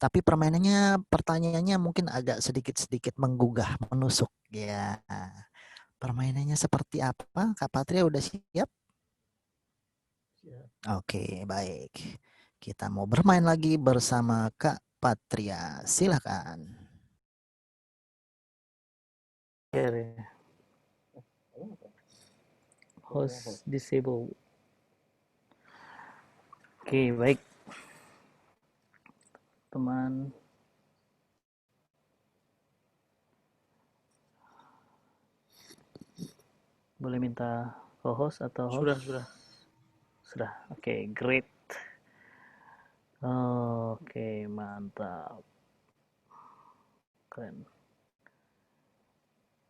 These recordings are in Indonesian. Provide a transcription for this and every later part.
Tapi pertanyaannya mungkin agak sedikit-sedikit menggugah, menusuk. Ya, permainannya seperti apa? Kak Patria udah siap? Oke, baik. Kita mau bermain lagi bersama Kak Patria. Silakan. Host disable. Oke, baik. Teman. Boleh minta co-host atau host? Sudah. Oke, great. Oke, mantap. Keren.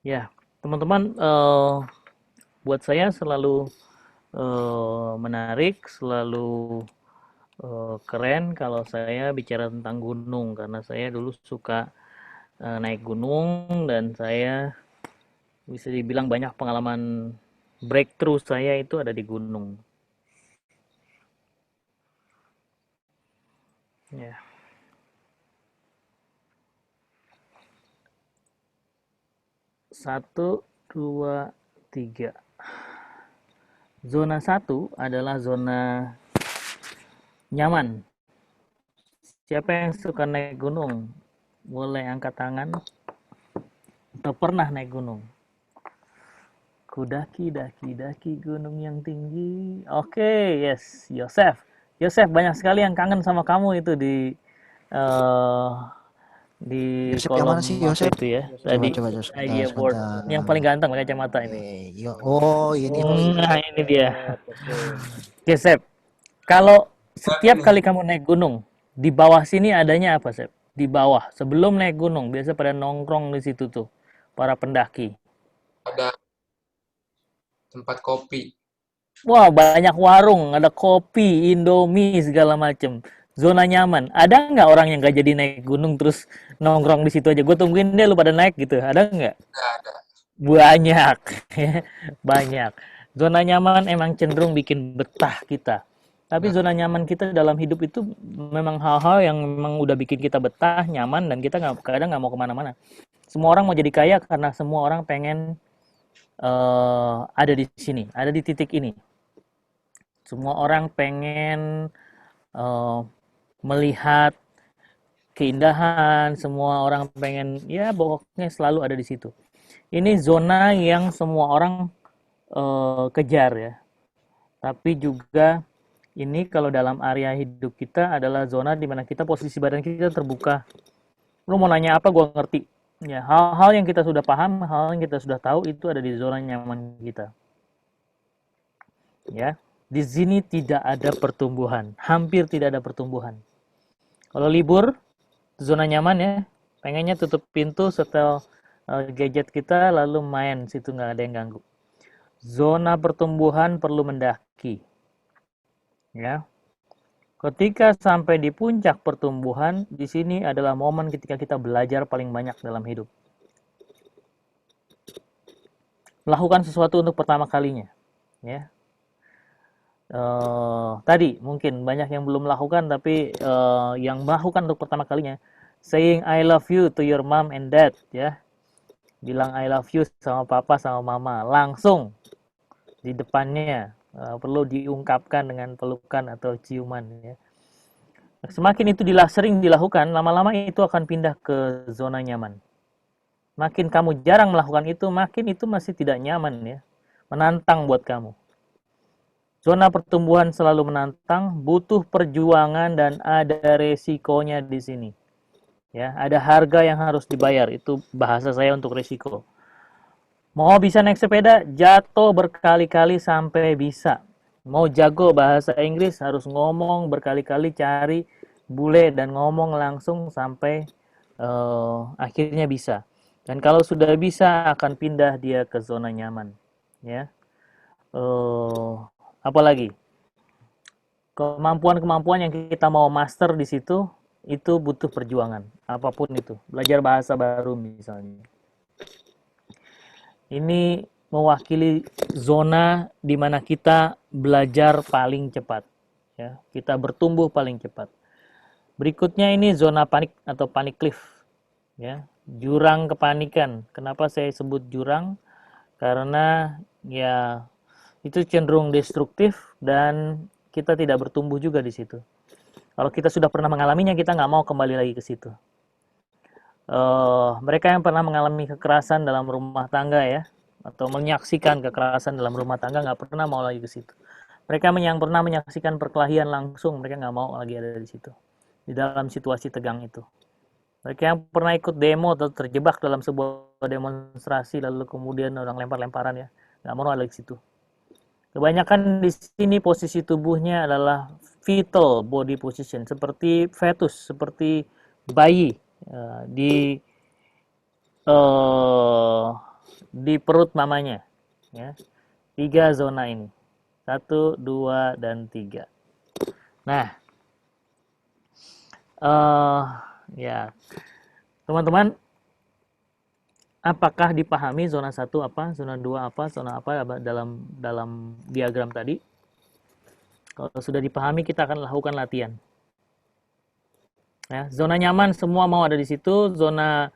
Ya, teman-teman, buat saya selalu menarik, selalu keren kalau saya bicara tentang gunung karena saya dulu suka naik gunung dan saya bisa dibilang banyak pengalaman breakthrough saya itu ada di gunung. Ya. Satu, dua, tiga. Zona 1 adalah zona nyaman. Siapa yang suka naik gunung? Boleh angkat tangan atau pernah naik gunung? Kudaki, daki gunung yang tinggi. Oke, yes, Yosef. Yosef, banyak sekali yang kangen sama kamu itu eh, di Yosep yang mana sih, kolom apa Yosep? itu ya? Coba, Tadi coba, idea board. sebentar. Yang paling ganteng pakai kacamata ini. Oh, ini. Nah, ini dia. Oke, Sep. Kalau setiap kali kamu naik gunung, di bawah sini adanya apa, Sep? Di bawah, sebelum naik gunung, biasa pada nongkrong di situ tuh, para pendaki. Ada tempat kopi. Wah, banyak warung, ada kopi, Indomie, segala macem. Zona nyaman. Ada nggak orang yang nggak jadi naik gunung terus nongkrong di situ aja? Gue tungguin deh lu pada naik gitu. Ada nggak? Nggak ada. Banyak. Banyak. Zona nyaman emang cenderung bikin betah kita. Tapi Nah, zona nyaman kita dalam hidup itu memang hal-hal yang memang udah bikin kita betah, nyaman, dan kita kadang nggak mau kemana-mana. Semua orang mau jadi kaya karena semua orang pengen ada di sini, ada di titik ini. Semua orang pengen eh, melihat keindahan, semua orang pengen, ya pokoknya selalu ada di situ. Ini zona yang semua orang kejar ya. Tapi juga ini kalau dalam area hidup kita adalah zona di mana kita posisi badan kita terbuka. Lu mau nanya apa, gue ngerti. Ya, hal-hal yang kita sudah paham, hal yang kita sudah tahu itu ada di zona nyaman kita. Ya, di sini tidak ada pertumbuhan, hampir tidak ada pertumbuhan. Kalau libur, zona nyaman ya, pengennya tutup pintu, setel gadget kita, lalu main, situ nggak ada yang ganggu. Zona pertumbuhan perlu mendaki. Ya, ketika sampai di puncak pertumbuhan, di sini adalah momen ketika kita belajar paling banyak dalam hidup. Melakukan sesuatu untuk pertama kalinya, ya. Tadi mungkin banyak yang belum melakukan, tapi yang melakukan untuk pertama kalinya, saying I love you to your mom and dad, ya. Bilang I love you sama papa sama mama, langsung di depannya, perlu diungkapkan dengan pelukan atau ciuman, ya. Semakin itu sering dilakukan, lama-lama itu akan pindah ke zona nyaman. Makin kamu jarang melakukan itu, makin itu masih tidak nyaman ya. Menantang buat kamu. Zona pertumbuhan selalu menantang, butuh perjuangan dan ada resikonya di sini. Ya, ada harga yang harus dibayar. Itu bahasa saya untuk resiko. Mau bisa naik sepeda, jatuh berkali-kali sampai bisa. Mau jago bahasa Inggris, harus ngomong berkali-kali, cari bule dan ngomong langsung sampai akhirnya bisa. Dan kalau sudah bisa, akan pindah dia ke zona nyaman. Ya, apalagi kemampuan-kemampuan yang kita mau master di situ itu butuh perjuangan, apapun itu. Belajar bahasa baru misalnya. Ini mewakili zona di mana kita belajar paling cepat, ya. Kita bertumbuh paling cepat. Berikutnya ini zona panik atau panic cliff, ya, jurang kepanikan. Kenapa saya sebut jurang? Karena ya itu cenderung destruktif dan kita tidak bertumbuh juga di situ. Kalau kita sudah pernah mengalaminya, kita nggak mau kembali lagi ke situ. Mereka yang pernah mengalami kekerasan dalam rumah tangga ya, atau menyaksikan kekerasan dalam rumah tangga nggak pernah mau lagi ke situ. Mereka yang pernah menyaksikan perkelahian langsung, mereka nggak mau lagi ada di situ, di dalam situasi tegang itu. Mereka yang pernah ikut demo atau terjebak dalam sebuah demonstrasi lalu kemudian orang lempar-lemparan ya, nggak mau lagi ke situ. Kebanyakan di sini posisi tubuhnya adalah fetal body position, seperti fetus, seperti bayi di di perut mamanya. Ya. 3 zona ini. 1, 2, dan 3. Nah, ya, teman-teman, apakah dipahami zona 1 apa, zona 2 apa, zona apa dalam diagram tadi? Kalau sudah dipahami, kita akan lakukan latihan. Ya, zona nyaman semua mau ada di situ. Zona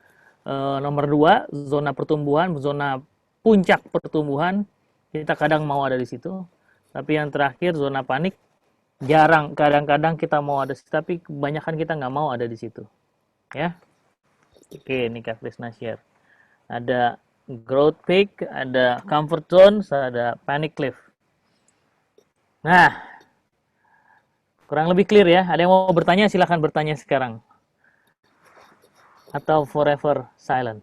nomor 2, zona pertumbuhan, zona puncak pertumbuhan, kita kadang mau ada di situ. Tapi yang terakhir, zona panik, jarang, kadang-kadang kita mau ada, tapi kebanyakan kita nggak mau ada di situ. Ya, oke, ini Kak Krisna share. Ada growth peak, ada comfort zone, ada panic cliff. Nah, kurang lebih clear ya. Ada yang mau bertanya, silahkan bertanya sekarang. Atau forever silent.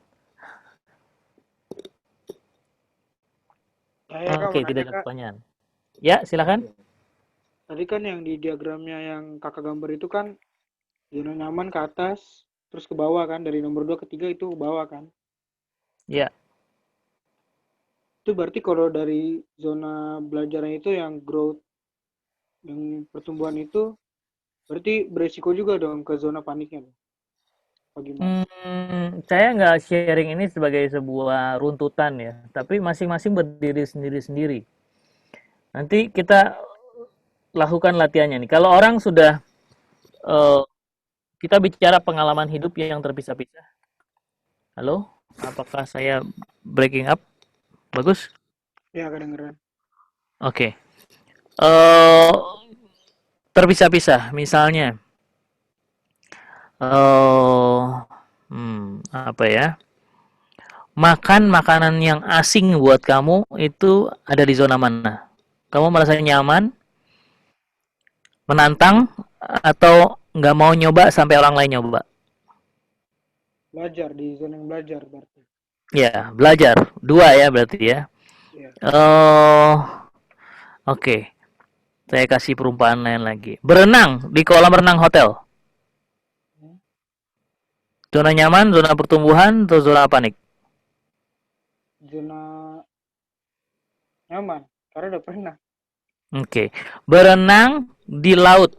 Oke, tidak ada pertanyaan. Ya, silakan. Tadi kan yang di diagramnya yang kakak gambar itu kan zona nyaman ke atas, terus ke bawah kan, dari nomor 2 ke 3 itu ke bawah kan. Ya. Itu berarti kalau dari zona belajarnya itu yang growth, yang pertumbuhan itu, berarti beresiko juga dong ke zona paniknya. Bagaimana? Saya nggak sharing ini sebagai sebuah runtutan ya, tapi masing-masing berdiri sendiri-sendiri. Nanti kita lakukan latihannya nih. Kalau orang sudah kita bicara pengalaman hidup yang terpisah-pisah. Halo, apakah saya breaking up? Bagus? Ya, kedengeran. Oke. Terpisah-pisah, misalnya. Apa ya? Makan makanan yang asing buat kamu itu ada di zona mana? Kamu merasa nyaman, menantang, atau nggak mau nyoba sampai orang lain nyoba? Belajar, di zona yang belajar berarti. Ya, belajar. 2 ya berarti ya. Ya. Oke. Saya kasih perumpamaan lain lagi. Berenang di kolam renang hotel. Zona nyaman, zona pertumbuhan, atau zona panik? Zona nyaman, karena udah pernah. Oke. Berenang di laut.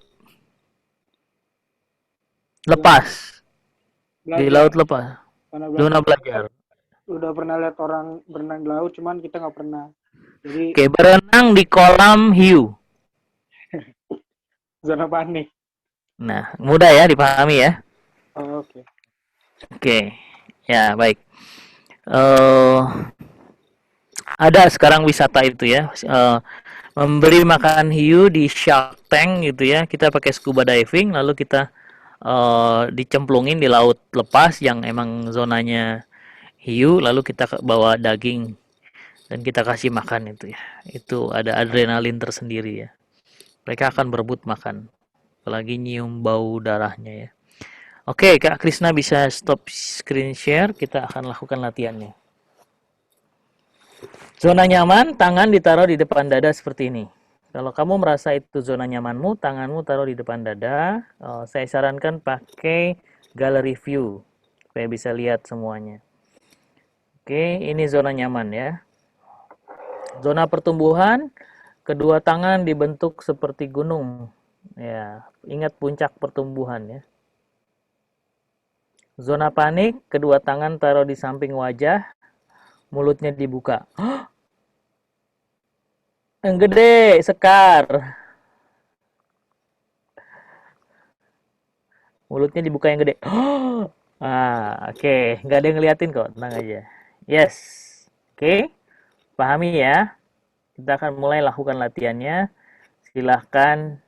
Lepas. Belajar. Di laut lepas. Zona belajar. Udah pernah lihat orang berenang di laut, cuman kita nggak pernah. Jadi Oke, berenang di kolam hiu. zona panik. Nah, mudah ya dipahami ya. Oh, oke. Oke. Ya, baik. Ada sekarang wisata itu ya. Memberi makan hiu di Shark Tank gitu ya. Kita pakai scuba diving lalu kita dicemplungin di laut lepas yang emang zonanya hiu, lalu kita bawa daging dan kita kasih makan itu ya. Itu ada adrenalin tersendiri ya. Mereka akan berebut makan, apalagi nyium bau darahnya ya. Oke, Kak Krisna bisa stop screen share, kita akan lakukan latihannya. Zona nyaman, tangan ditaruh di depan dada seperti ini. Kalau kamu merasa itu zona nyamanmu, tanganmu taruh di depan dada. Saya sarankan pakai gallery view, supaya bisa lihat semuanya. Oke, ini zona nyaman ya. Zona pertumbuhan, kedua tangan dibentuk seperti gunung. Ya, ingat puncak pertumbuhan ya. Zona panik, kedua tangan taruh di samping wajah, mulutnya dibuka. Yang gede, sekar. Mulutnya dibuka yang gede. Oke. Nggak ada yang ngeliatin kok. Tenang aja. Yes. Oke. Pahami ya. Kita akan mulai lakukan latihannya. Silahkan.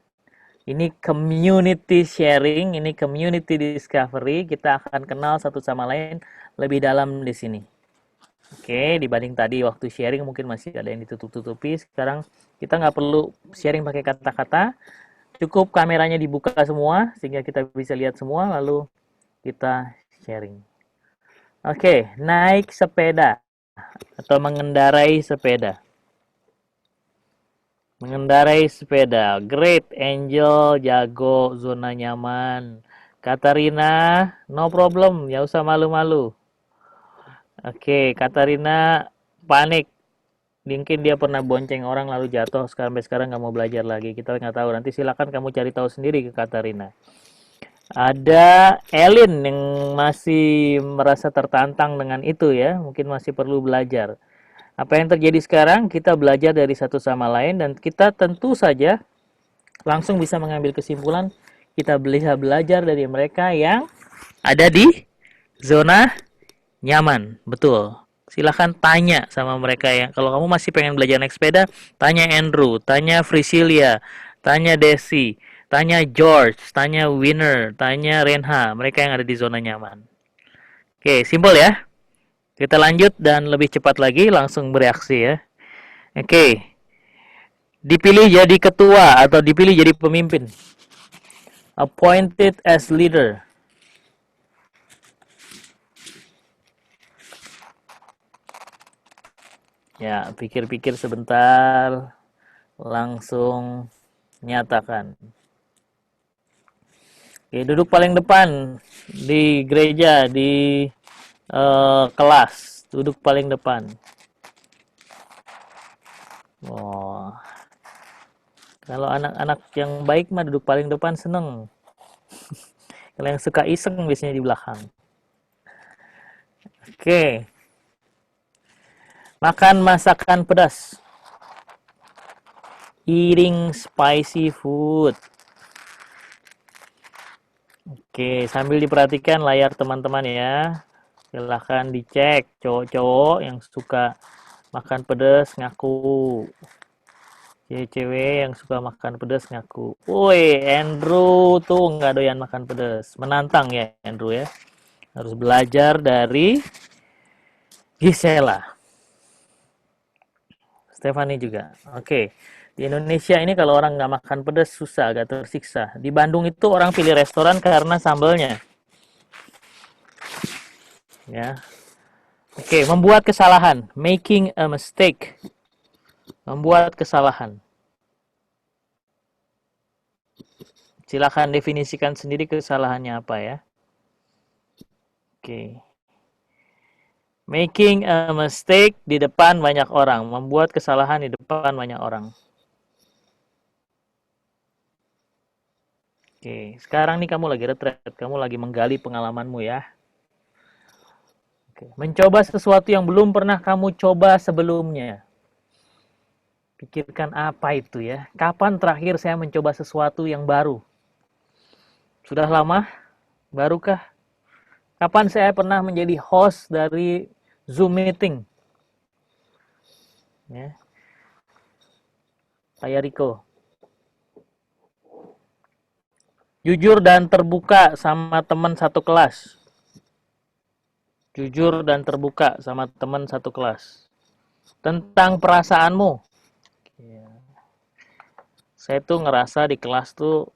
Ini community sharing, ini community discovery. Kita akan kenal satu sama lain lebih dalam di sini. Oke, dibanding tadi waktu sharing mungkin masih ada yang ditutup-tutupi. Sekarang kita nggak perlu sharing pakai kata-kata. Cukup kameranya dibuka semua sehingga kita bisa lihat semua, lalu kita sharing. Oke, naik sepeda atau mengendarai sepeda. Mengendarai sepeda. Great, Angel, jago, zona nyaman. Katarina, no problem, ya usah malu-malu. Oke, Katarina panik. Mungkin dia pernah bonceng orang lalu jatuh, sampai sekarang nggak mau belajar lagi. Kita nggak tahu. Nanti silakan kamu cari tahu sendiri ke Katarina. Ada Elin yang masih merasa tertantang dengan itu ya. Mungkin masih perlu belajar. Apa yang terjadi sekarang? Kita belajar dari satu sama lain dan kita tentu saja langsung bisa mengambil kesimpulan. Kita bisa belajar dari mereka yang ada di zona nyaman. Betul. Silahkan tanya sama mereka yang kalau kamu masih pengen belajar naik sepeda, tanya Andrew, tanya Priscilia, tanya Desi, tanya George, tanya Winner, tanya Renha, mereka yang ada di zona nyaman. Oke, simpel ya. Kita lanjut dan lebih cepat lagi langsung bereaksi ya. Oke. Dipilih jadi ketua atau dipilih jadi pemimpin. Appointed as leader. Ya, pikir-pikir sebentar. Langsung nyatakan. Oke, duduk paling depan di gereja, di kelas. Duduk paling depan. Oh, kalau anak-anak yang baik mah duduk paling depan seneng. Kalau yang suka iseng biasanya di belakang. Oke. Makan masakan pedas. Eating spicy food. Oke, sambil diperhatikan layar teman-teman ya. Silahkan dicek cowok-cowok yang suka makan pedas ngaku. Cewek-cewek yang suka makan pedas ngaku. Woi, Andrew tuh nggak doyan makan pedas. Menantang ya Andrew ya. Harus belajar dari Gisela. Stephanie juga. Oke. Di Indonesia ini kalau orang nggak makan pedas susah, agak tersiksa. Di Bandung itu orang pilih restoran karena sambalnya. Ya. Oke, membuat kesalahan. Making a mistake. Membuat kesalahan. Silakan definisikan sendiri kesalahannya apa ya. Oke. Making a mistake di depan banyak orang. Membuat kesalahan di depan banyak orang. Oke, sekarang nih kamu lagi retret. Kamu lagi menggali pengalamanmu ya. Oke. Mencoba sesuatu yang belum pernah kamu coba sebelumnya. Pikirkan apa itu ya. Kapan terakhir saya mencoba sesuatu yang baru? Sudah lama? Barukah? Kapan saya pernah menjadi host dari Zoom meeting? Ya. Kayak Riko. Jujur dan terbuka sama teman satu kelas. Jujur dan terbuka sama teman satu kelas. Tentang perasaanmu. Ya. Saya tuh ngerasa di kelas tuh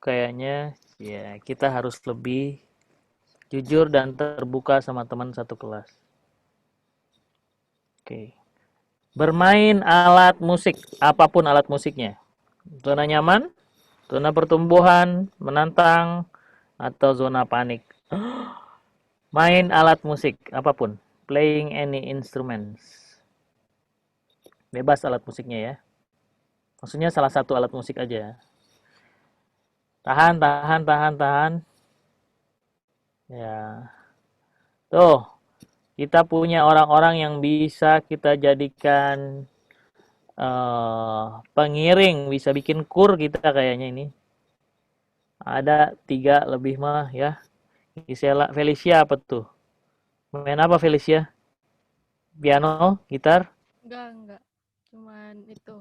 kayaknya ya kita harus lebih jujur dan terbuka sama teman satu kelas. Oke. Bermain alat musik, apapun alat musiknya. Zona nyaman, zona pertumbuhan, menantang, atau zona panik. Main alat musik, apapun. Playing any instruments. Bebas alat musiknya ya. Maksudnya salah satu alat musik aja. Tahan, tahan, tahan, tahan. Ya. Tuh, kita punya orang-orang yang bisa kita jadikan pengiring, bisa bikin kur kita kayaknya ini. Ada 3 lebih mah ya. Gisela, Felicia apa tuh? Main apa Felicia? Piano, gitar, Enggak. Cuman itu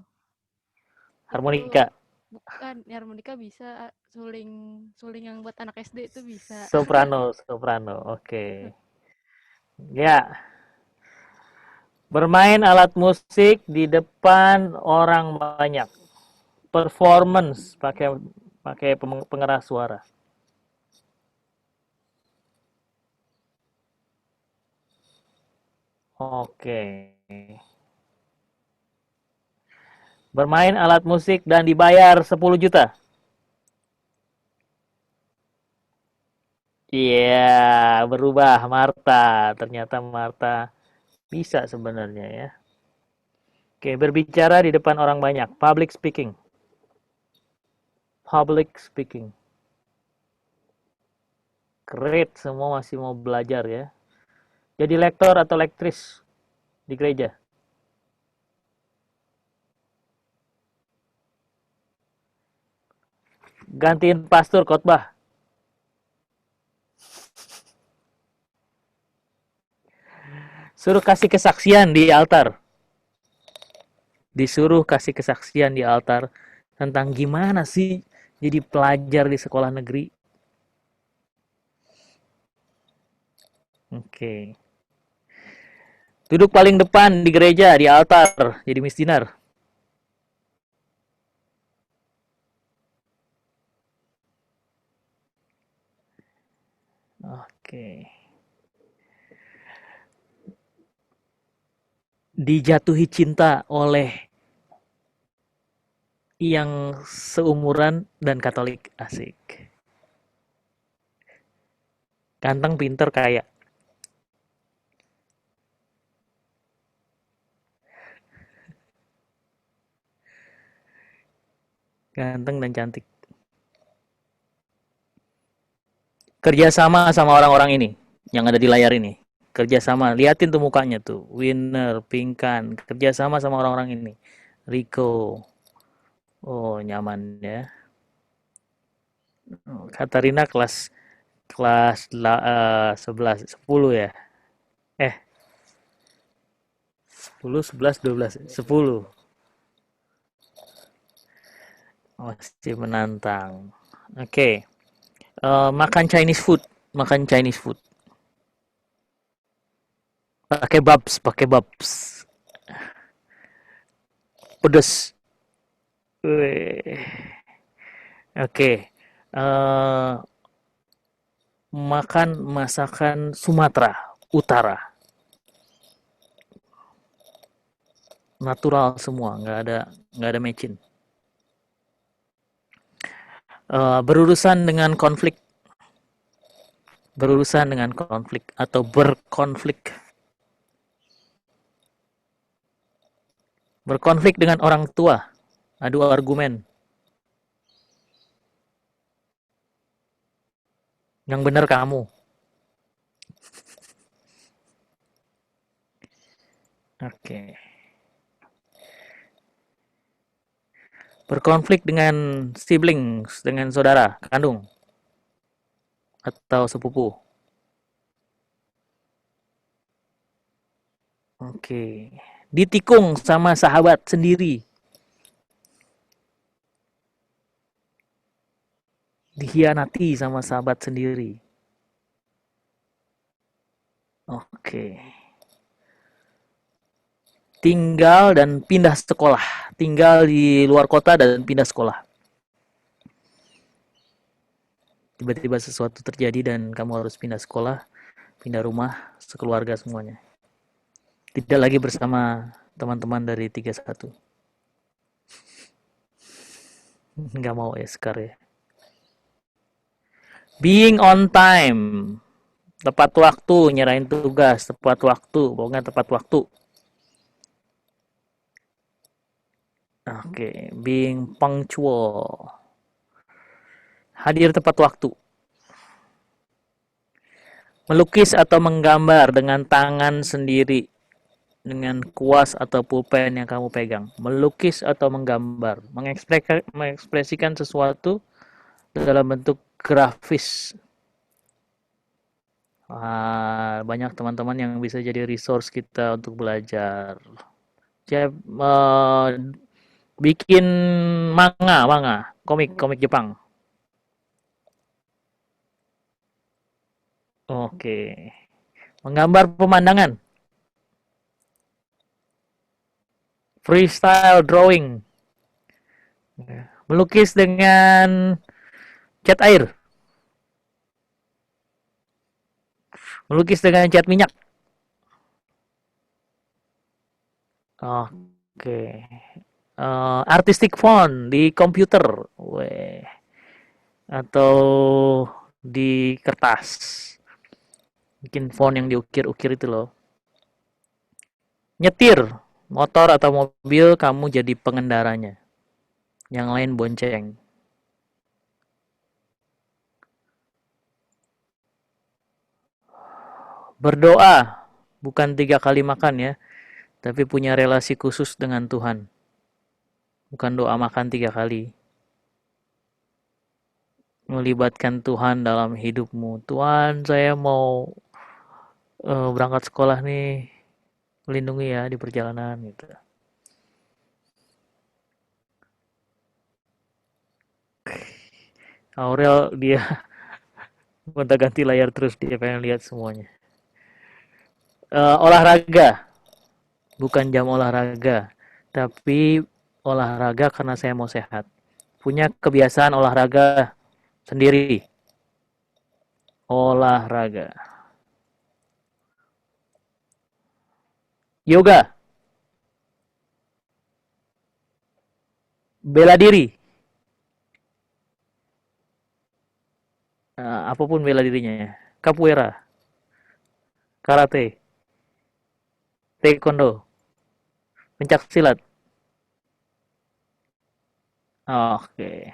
harmonika, bukan harmonika bisa, suling yang buat anak SD itu bisa. soprano. Oke. Ya, bermain alat musik di depan orang banyak. Performance pakai pakai pengeras suara. Oke. Bermain alat musik dan dibayar 10 juta. Iya, berubah Marta. Ternyata Marta bisa sebenarnya ya. Oke, berbicara di depan orang banyak. Public speaking. Great, semua masih mau belajar ya. Jadi lektor atau lektris di gereja. Gantiin pastor khotbah. Suruh kasih kesaksian di altar. Disuruh kasih kesaksian di altar tentang gimana sih jadi pelajar di sekolah negeri. Oke. Duduk paling depan di gereja, di altar, jadi misdinar. Oke. Dijatuhi cinta oleh yang seumuran dan Katolik, asik. Ganteng, pinter, kaya. Ganteng dan cantik. Kerjasama sama orang-orang ini yang ada di layar ini. Kerjasama, liatin tuh mukanya tuh. Winner, Pinkan, kerjasama sama orang-orang ini. Rico. Oh, nyaman ya. Katarina kelas 11, 10 ya. 10, 11, 12, 10. Masih menantang. Oke. Makan Chinese food. Pakai babs. Pedes. Weh. Oke. Makan masakan Sumatera Utara. Natural semua, nggak ada mecin. Berurusan dengan konflik atau berkonflik. Berkonflik dengan orang tua, adu argumen. Yang benar kamu. Oke. Berkonflik dengan siblings, dengan saudara kandung atau sepupu. Oke. Ditikung sama sahabat sendiri. Dikhianati sama sahabat sendiri. Oke. Tinggal dan pindah sekolah. Tinggal di luar kota dan pindah sekolah. Tiba-tiba sesuatu terjadi dan kamu harus pindah sekolah, pindah rumah, sekeluarga semuanya. Tidak lagi bersama teman-teman dari 31. Nggak mau ya Sekar ya. Being on time. Tepat waktu, nyerahin tugas, tepat waktu, pokoknya tepat waktu. Oke, being punctual. Hadir tepat waktu. Melukis atau menggambar dengan tangan sendiri. Dengan kuas atau pulpen yang kamu pegang. Melukis atau menggambar. Mengekspresikan sesuatu dalam bentuk grafis. Banyak teman-teman yang bisa jadi resource kita untuk belajar. Saya bikin manga, komik Jepang. Oke. Menggambar pemandangan. Freestyle drawing. Melukis dengan cat air. Melukis dengan cat minyak. Oke. Artistic font di komputer. Weh. Atau di kertas. Bikin font yang diukir-ukir itu loh. Nyetir motor atau mobil, kamu jadi pengendaranya. Yang lain bonceng. Berdoa, bukan 3 kali makan ya, tapi punya relasi khusus dengan Tuhan. Bukan doa makan 3 kali. Melibatkan Tuhan dalam hidupmu. Tuhan, saya mau berangkat sekolah nih, melindungi ya di perjalanan gitu. Aurel dia gonta-ganti layar terus, dia pengen lihat semuanya. Olahraga, bukan jam olahraga, tapi olahraga karena saya mau sehat. Punya kebiasaan olahraga sendiri. Olahraga. Yoga. Bela diri. Apapun bela dirinya. Capoeira. Karate. Taekwondo. Pencak silat. Oke.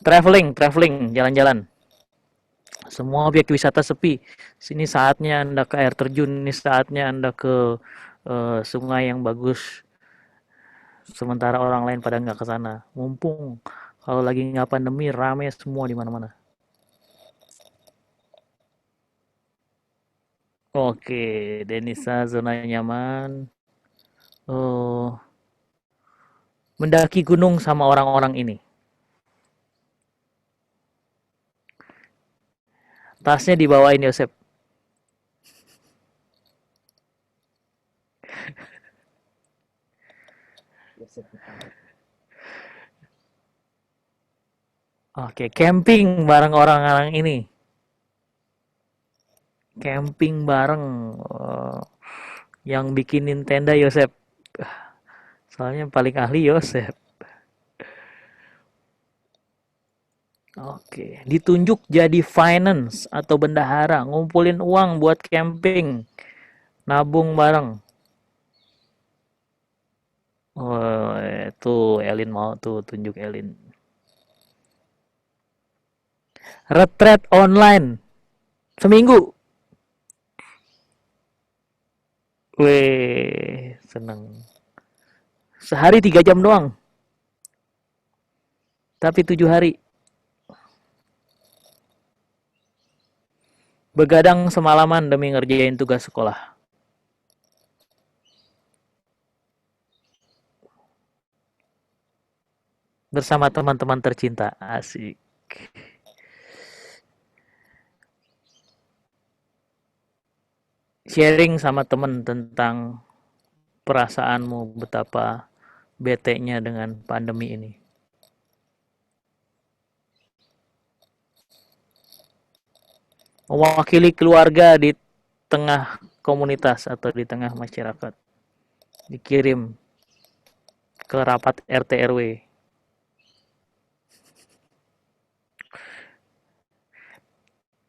Traveling, jalan-jalan. Semua objek wisata sepi. Sini saatnya Anda ke air terjun, ini saatnya Anda ke sungai yang bagus. Sementara orang lain pada nggak ke sana. Mumpung kalau lagi nggak pandemi, rame semua di mana-mana. Oke, Denisa zona nyaman. Mendaki gunung sama orang-orang ini. Tasnya dibawain Yosep. Oke, camping bareng orang-orang ini. Camping bareng. Yang bikinin tenda Yosep. Soalnya paling ahli Yosep. Oke, ditunjuk jadi finance atau bendahara, ngumpulin uang buat camping, nabung bareng. Oh, tuh Elin mau tuh tunjuk Elin. Retret online seminggu. Weh, seneng. Sehari 3 jam doang. Tapi 7 hari. Begadang semalaman demi ngerjain tugas sekolah. Bersama teman-teman tercinta. Asik. Sharing sama teman tentang perasaanmu, betapa bete-nya dengan pandemi ini. Mewakili keluarga di tengah komunitas atau di tengah masyarakat. Dikirim ke rapat RT RW.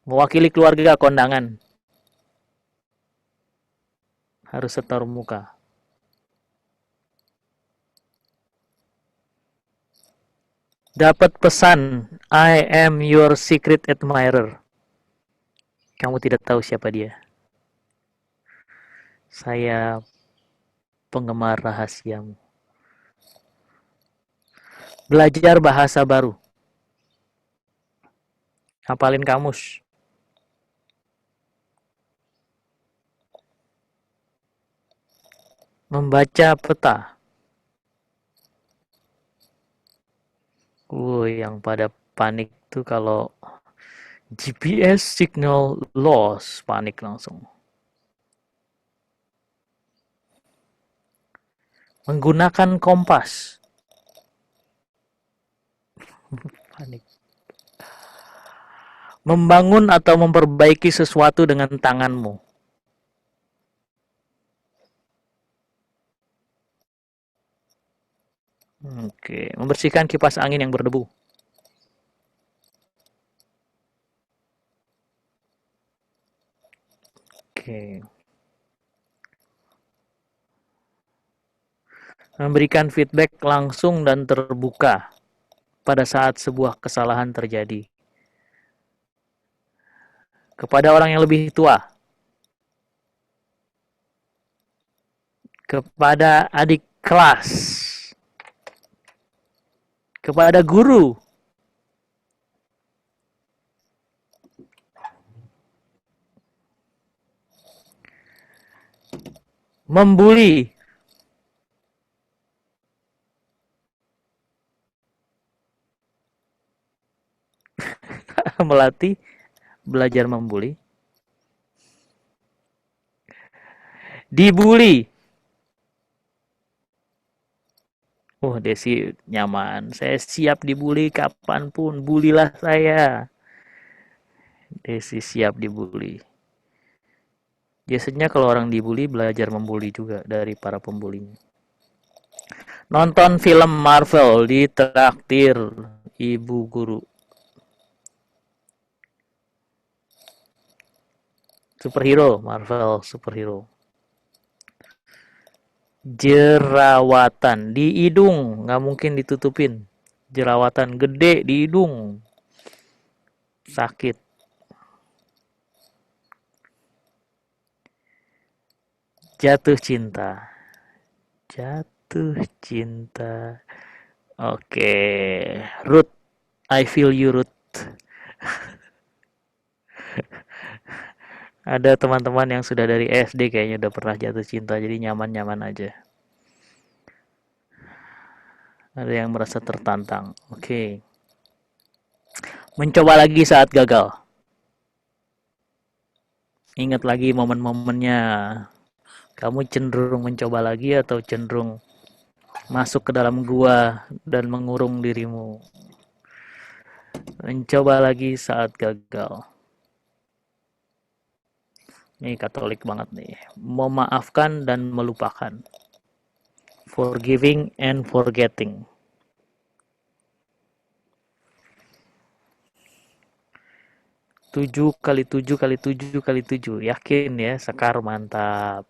Mewakili keluarga kondangan. Harus setor muka. Dapat pesan, I am your secret admirer. Kamu tidak tahu siapa dia. Saya penggemar rahasiamu. Belajar bahasa baru. Hafalin kamus. Membaca peta. Yang pada panik tuh kalau GPS signal loss, panik langsung. Menggunakan kompas. Panik. Membangun atau memperbaiki sesuatu dengan tanganmu. Oke, membersihkan kipas angin yang berdebu. Oke. Memberikan feedback langsung dan terbuka pada saat sebuah kesalahan terjadi. Kepada orang yang lebih tua. Kepada adik kelas. Kepada guru. Membuli. Melatih, belajar membuli. Dibully. Desi nyaman. Saya siap dibully kapanpun. Bulilah saya. Desi siap dibully. Biasanya kalau orang dibully, belajar membuli juga dari para pembulinya. Nonton film Marvel di traktir ibu guru. Superhero, Marvel, superhero. Jerawatan di hidung, nggak mungkin ditutupin. Jerawatan gede di hidung. Sakit. Jatuh cinta. Jatuh cinta. Oke. Ruth, I feel you, Ruth. Ada teman-teman yang sudah dari SD kayaknya udah pernah jatuh cinta, jadi nyaman-nyaman aja. Ada yang merasa tertantang. Oke. Mencoba lagi saat gagal. Ingat lagi momen-momennya. Kamu cenderung mencoba lagi atau cenderung masuk ke dalam gua dan mengurung dirimu? Mencoba lagi saat gagal. Ini Katolik banget nih. Memaafkan dan melupakan. Forgiving and forgetting. Tujuh kali tujuh. Yakin ya, Sekar, mantap.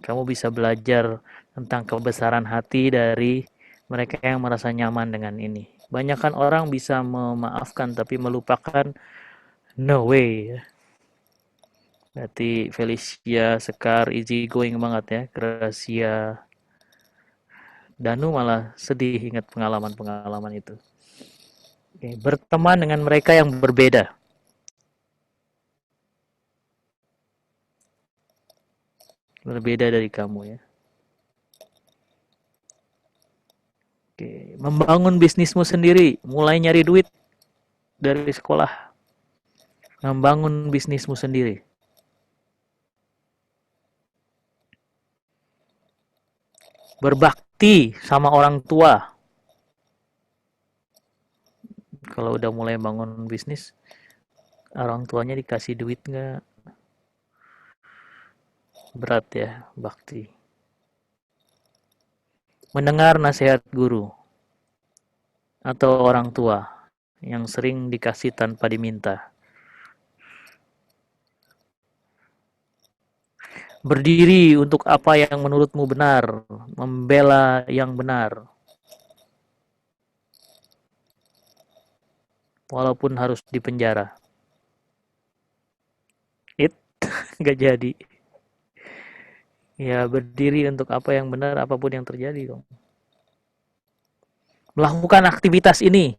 Kamu bisa belajar tentang kebesaran hati dari mereka yang merasa nyaman dengan ini. Banyakan orang bisa memaafkan tapi melupakan, no way. Berarti Felicia, Sekar, easy going banget ya. Gracia, Danu malah sedih ingat pengalaman-pengalaman itu. Oke, berteman dengan mereka yang berbeda. Berbeda dari kamu ya. Oke, membangun bisnismu sendiri, mulai nyari duit dari sekolah. Membangun bisnismu sendiri. Berbakti sama orang tua. Kalau udah mulai bangun bisnis, orang tuanya dikasih duit nggak? Berat ya, bakti. Mendengar nasihat guru atau orang tua yang sering dikasih tanpa diminta. Berdiri untuk apa yang menurutmu benar, membela yang benar. Walaupun harus dipenjara. Nggak jadi. Ya, berdiri untuk apa yang benar, apapun yang terjadi dong. Melakukan aktivitas ini.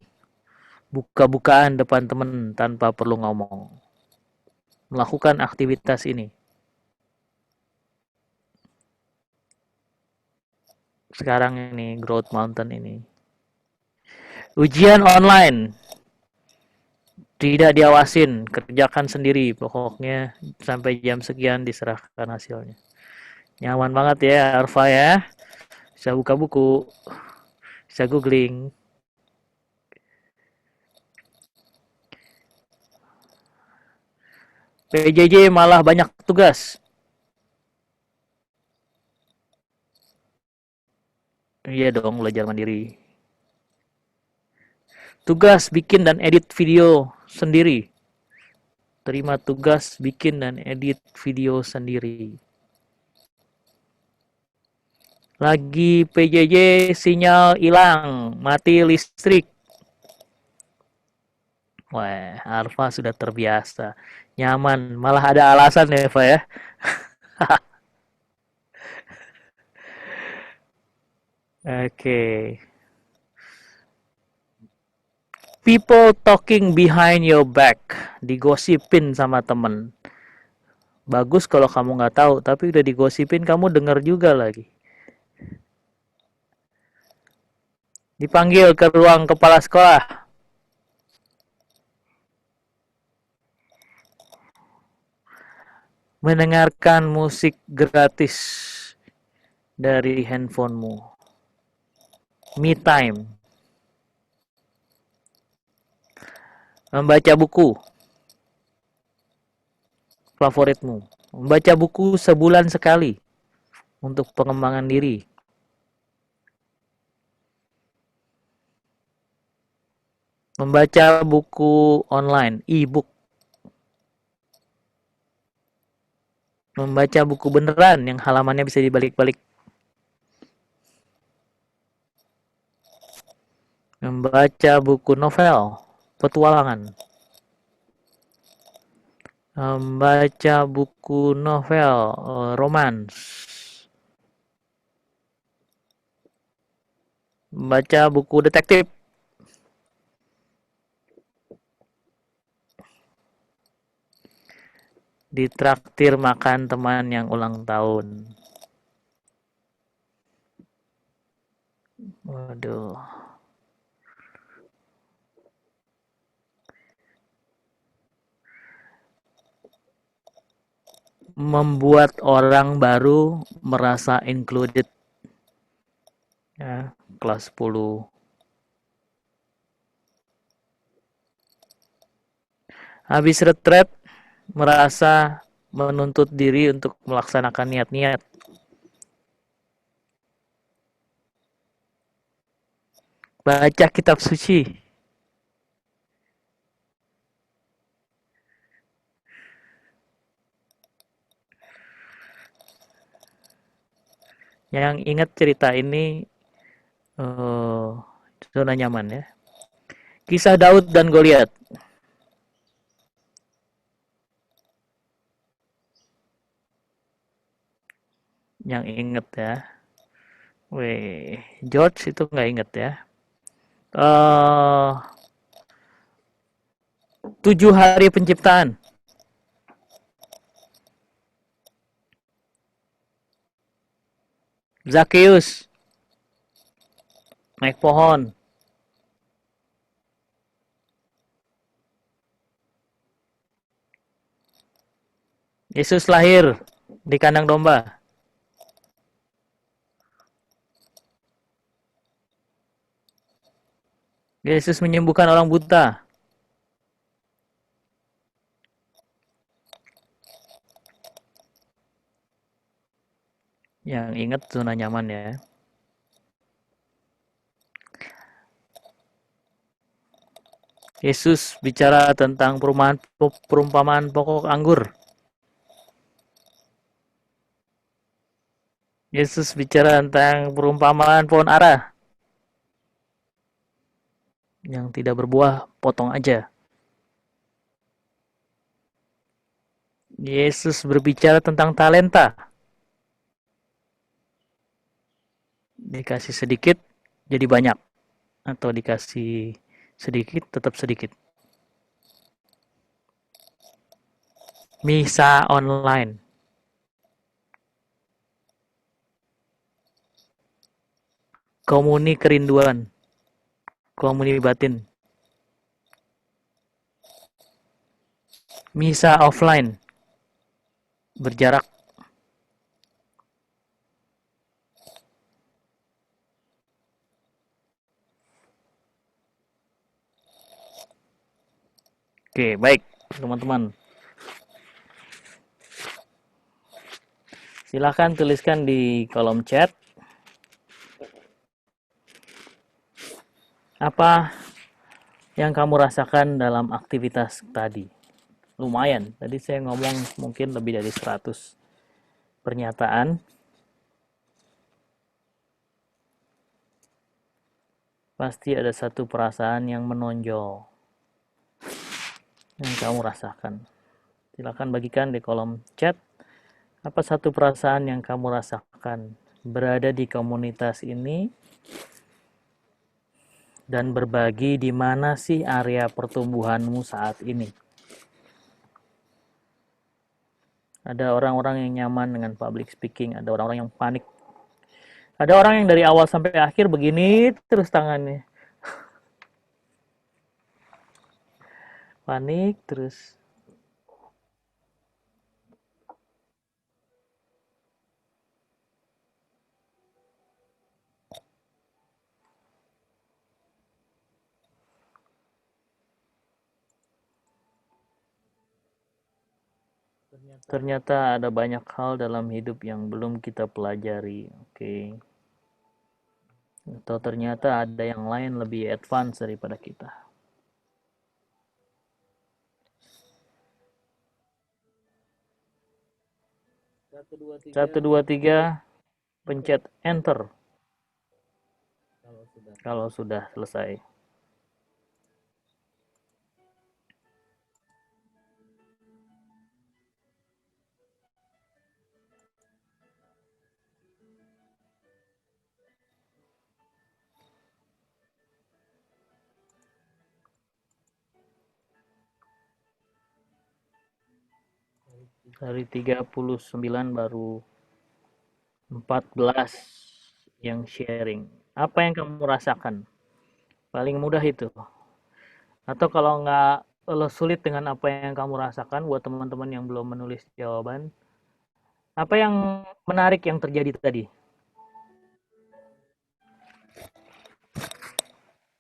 buka-bukaan depan teman tanpa perlu ngomong. Melakukan aktivitas ini. Sekarang ini, Growth Mountain ini. Ujian online. Tidak diawasin, kerjakan sendiri. Pokoknya sampai jam sekian diserahkan hasilnya. Nyaman banget ya, Arfa ya. Bisa buka buku, bisa googling. PJJ malah banyak tugas. Iya dong, belajar mandiri. Tugas bikin dan edit video sendiri. Terima tugas bikin dan edit video sendiri. Lagi PJJ sinyal hilang, mati listrik. Wah, Arfa sudah terbiasa. Nyaman, malah ada alasan ya, Eva ya. Oke. People talking behind your back. Digosipin sama temen. Bagus kalau kamu nggak tahu, tapi udah digosipin kamu denger juga lagi. Dipanggil ke ruang kepala sekolah. Mendengarkan musik gratis dari handphonemu. Me time. Membaca buku favoritmu. Membaca buku sebulan sekali untuk pengembangan diri. Membaca buku online, e-book. Membaca buku beneran yang halamannya bisa dibalik-balik. Membaca buku novel, petualangan. Membaca buku novel, romans. Membaca buku detektif. Ditraktir makan teman yang ulang tahun. Waduh. Membuat orang baru merasa included. Ya, kelas 10. Habis retret, merasa menuntut diri untuk melaksanakan niat-niat. Baca kitab suci. Yang ingat cerita ini zona nyaman ya. Kisah Daud dan Goliat. Yang inget ya. Weh, George itu nggak inget ya. 7 hari penciptaan. Zakheus naik pohon. Yesus lahir di kandang domba. Yesus menyembuhkan orang buta. Yang ingat zona nyaman ya. Yesus bicara tentang perumpamaan pokok anggur. Yesus bicara tentang perumpamaan pohon ara. Yang tidak berbuah, potong aja. Yesus berbicara tentang talenta. Dikasih sedikit, jadi banyak. Atau dikasih Sedikit, tetap sedikit. Misa online. Komuni kerinduan. Komuni batin. Misa offline. Berjarak. Oke, baik teman-teman. Silahkan tuliskan di kolom chat apa yang kamu rasakan dalam aktivitas tadi. Lumayan, tadi saya ngomong mungkin lebih dari 100 pernyataan. Pasti ada satu perasaan yang menonjol yang kamu rasakan. Silakan bagikan di kolom chat apa satu perasaan yang kamu rasakan berada di komunitas ini dan berbagi di mana sih area pertumbuhanmu saat ini. Ada orang-orang yang nyaman dengan public speaking, ada orang-orang yang panik. Ada orang yang dari awal sampai akhir begini terus tangannya. Panik terus. Ternyata ada banyak hal dalam hidup yang belum kita pelajari. Oke. Atau ternyata ada yang lain lebih advance daripada kita. 1, 2, 3, pencet enter kalau sudah selesai. Dari 39 baru 14 yang sharing. Apa yang kamu rasakan? Paling mudah itu. Atau kalau nggak sulit dengan apa yang kamu rasakan, buat teman-teman yang belum menulis jawaban, apa yang menarik yang terjadi tadi?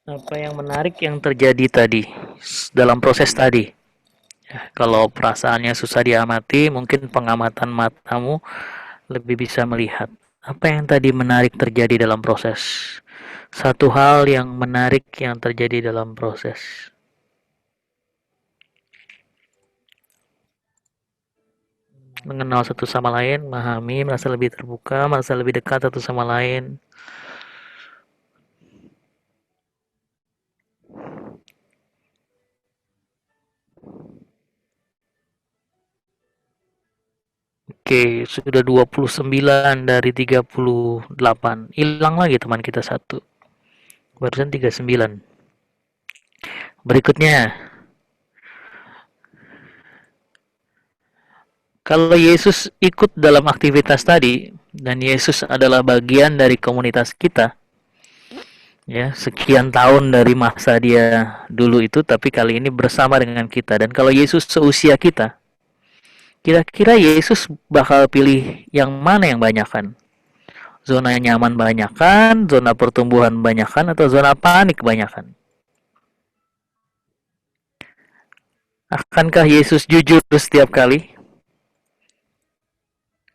Apa yang menarik yang terjadi tadi dalam proses tadi? Ya, kalau perasaannya susah diamati, mungkin pengamatan matamu lebih bisa melihat. Apa yang tadi menarik terjadi dalam proses? Satu hal yang menarik yang terjadi dalam proses. Mengenal satu sama lain, memahami, merasa lebih terbuka, merasa lebih dekat satu sama lain. Oke, sudah 29 dari 38. Hilang lagi teman kita satu. Barusan 39. Berikutnya. Kalau Yesus ikut dalam aktivitas tadi, dan Yesus adalah bagian dari komunitas kita, ya, sekian tahun dari masa dia dulu itu, tapi kali ini bersama dengan kita. Dan kalau Yesus seusia kita, kira-kira Yesus bakal pilih yang mana yang banyakan? Zona nyaman banyakan, zona pertumbuhan banyakan, atau zona panik banyakan? Akankah Yesus jujur setiap kali?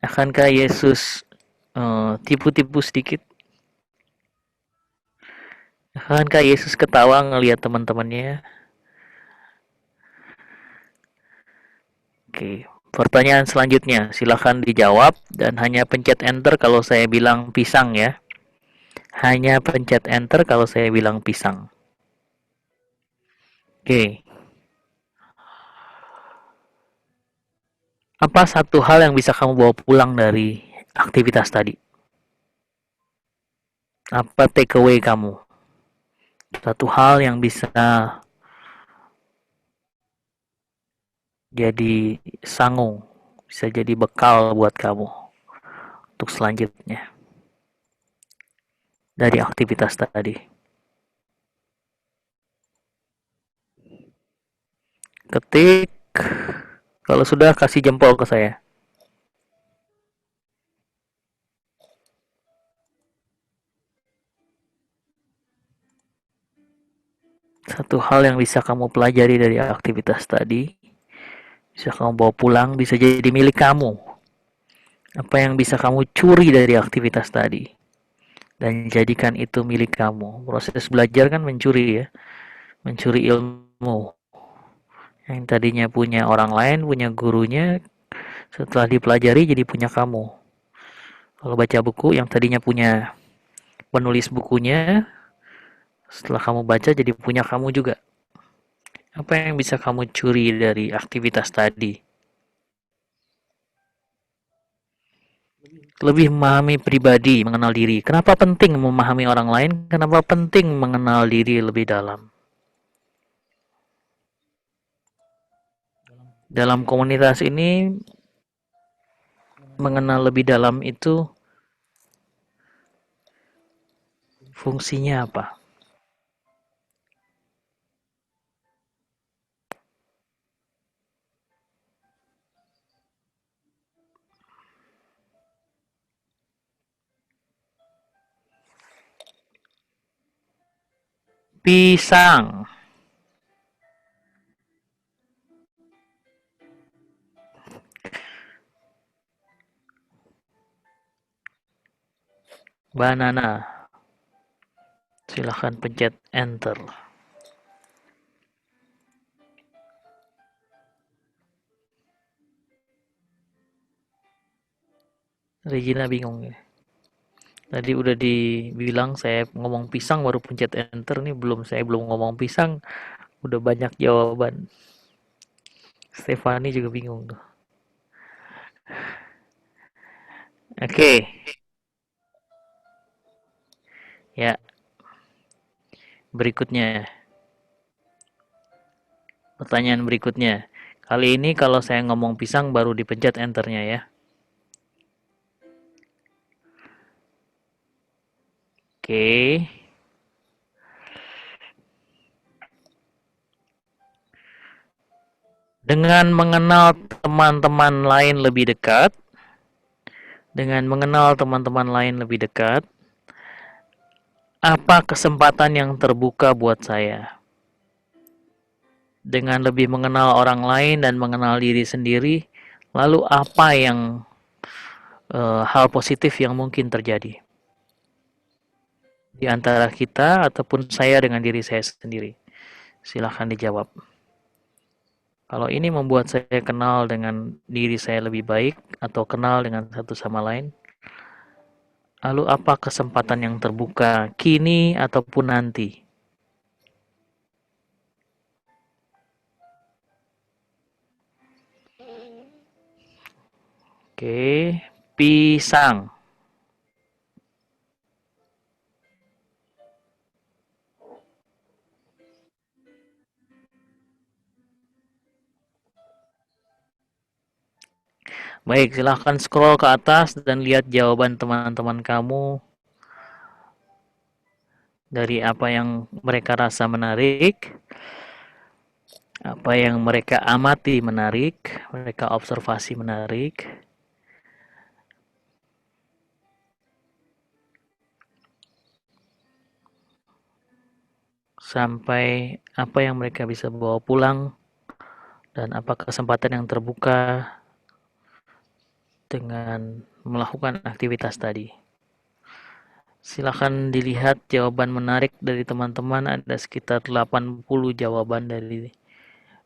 Akankah Yesus tipu-tipu sedikit? Akankah Yesus ketawa ngelihat teman-temannya? Oke, pertanyaan selanjutnya, silahkan dijawab dan hanya pencet enter kalau saya bilang pisang ya. Hanya pencet enter kalau saya bilang pisang. Oke. Apa satu hal yang bisa kamu bawa pulang dari aktivitas tadi? Apa takeaway kamu? Satu hal yang bisa jadi sangu, bisa jadi bekal buat kamu untuk selanjutnya dari aktivitas tadi. Ketik. Kalau sudah, kasih jempol ke saya. Satu hal yang bisa kamu pelajari dari aktivitas tadi, bisa kamu bawa pulang, bisa jadi milik kamu. Apa yang bisa kamu curi dari aktivitas tadi, dan jadikan itu milik kamu. Proses belajar kan mencuri ya, mencuri ilmu. Yang tadinya punya orang lain, punya gurunya, setelah dipelajari jadi punya kamu. Kalau baca buku, yang tadinya punya penulis bukunya, setelah kamu baca jadi punya kamu juga. Apa yang bisa kamu curi dari aktivitas tadi? Lebih memahami pribadi, mengenal diri. Kenapa penting memahami orang lain? Kenapa penting mengenal diri lebih dalam? Dalam komunitas ini, mengenal lebih dalam itu fungsinya apa? Pisang. Banana. Silahkan pencet enter. Regina bingung ya. Tadi udah dibilang saya ngomong pisang baru pencet enter nih, saya belum ngomong pisang udah banyak jawaban. Stefani juga bingung tuh. Oke. Ya, berikutnya. Pertanyaan berikutnya. Kali ini kalau saya ngomong pisang baru dipencet enternya ya. Oke. Dengan mengenal teman-teman lain lebih dekat, apa kesempatan yang terbuka buat saya? Dengan lebih mengenal orang lain dan mengenal diri sendiri, lalu apa yang hal positif yang mungkin terjadi di antara kita ataupun saya dengan diri saya sendiri? Silahkan dijawab. Kalau ini membuat saya kenal dengan diri saya lebih baik atau kenal dengan satu sama lain, lalu apa kesempatan yang terbuka kini ataupun nanti? Oke, pisang. Baik, silahkan scroll ke atas dan lihat jawaban teman-teman kamu dari apa yang mereka rasa menarik, apa yang mereka amati menarik, mereka observasi menarik. Sampai apa yang mereka bisa bawa pulang dan apa kesempatan yang terbuka dengan melakukan aktivitas tadi. Silakan dilihat jawaban menarik dari teman-teman, ada sekitar 80 jawaban dari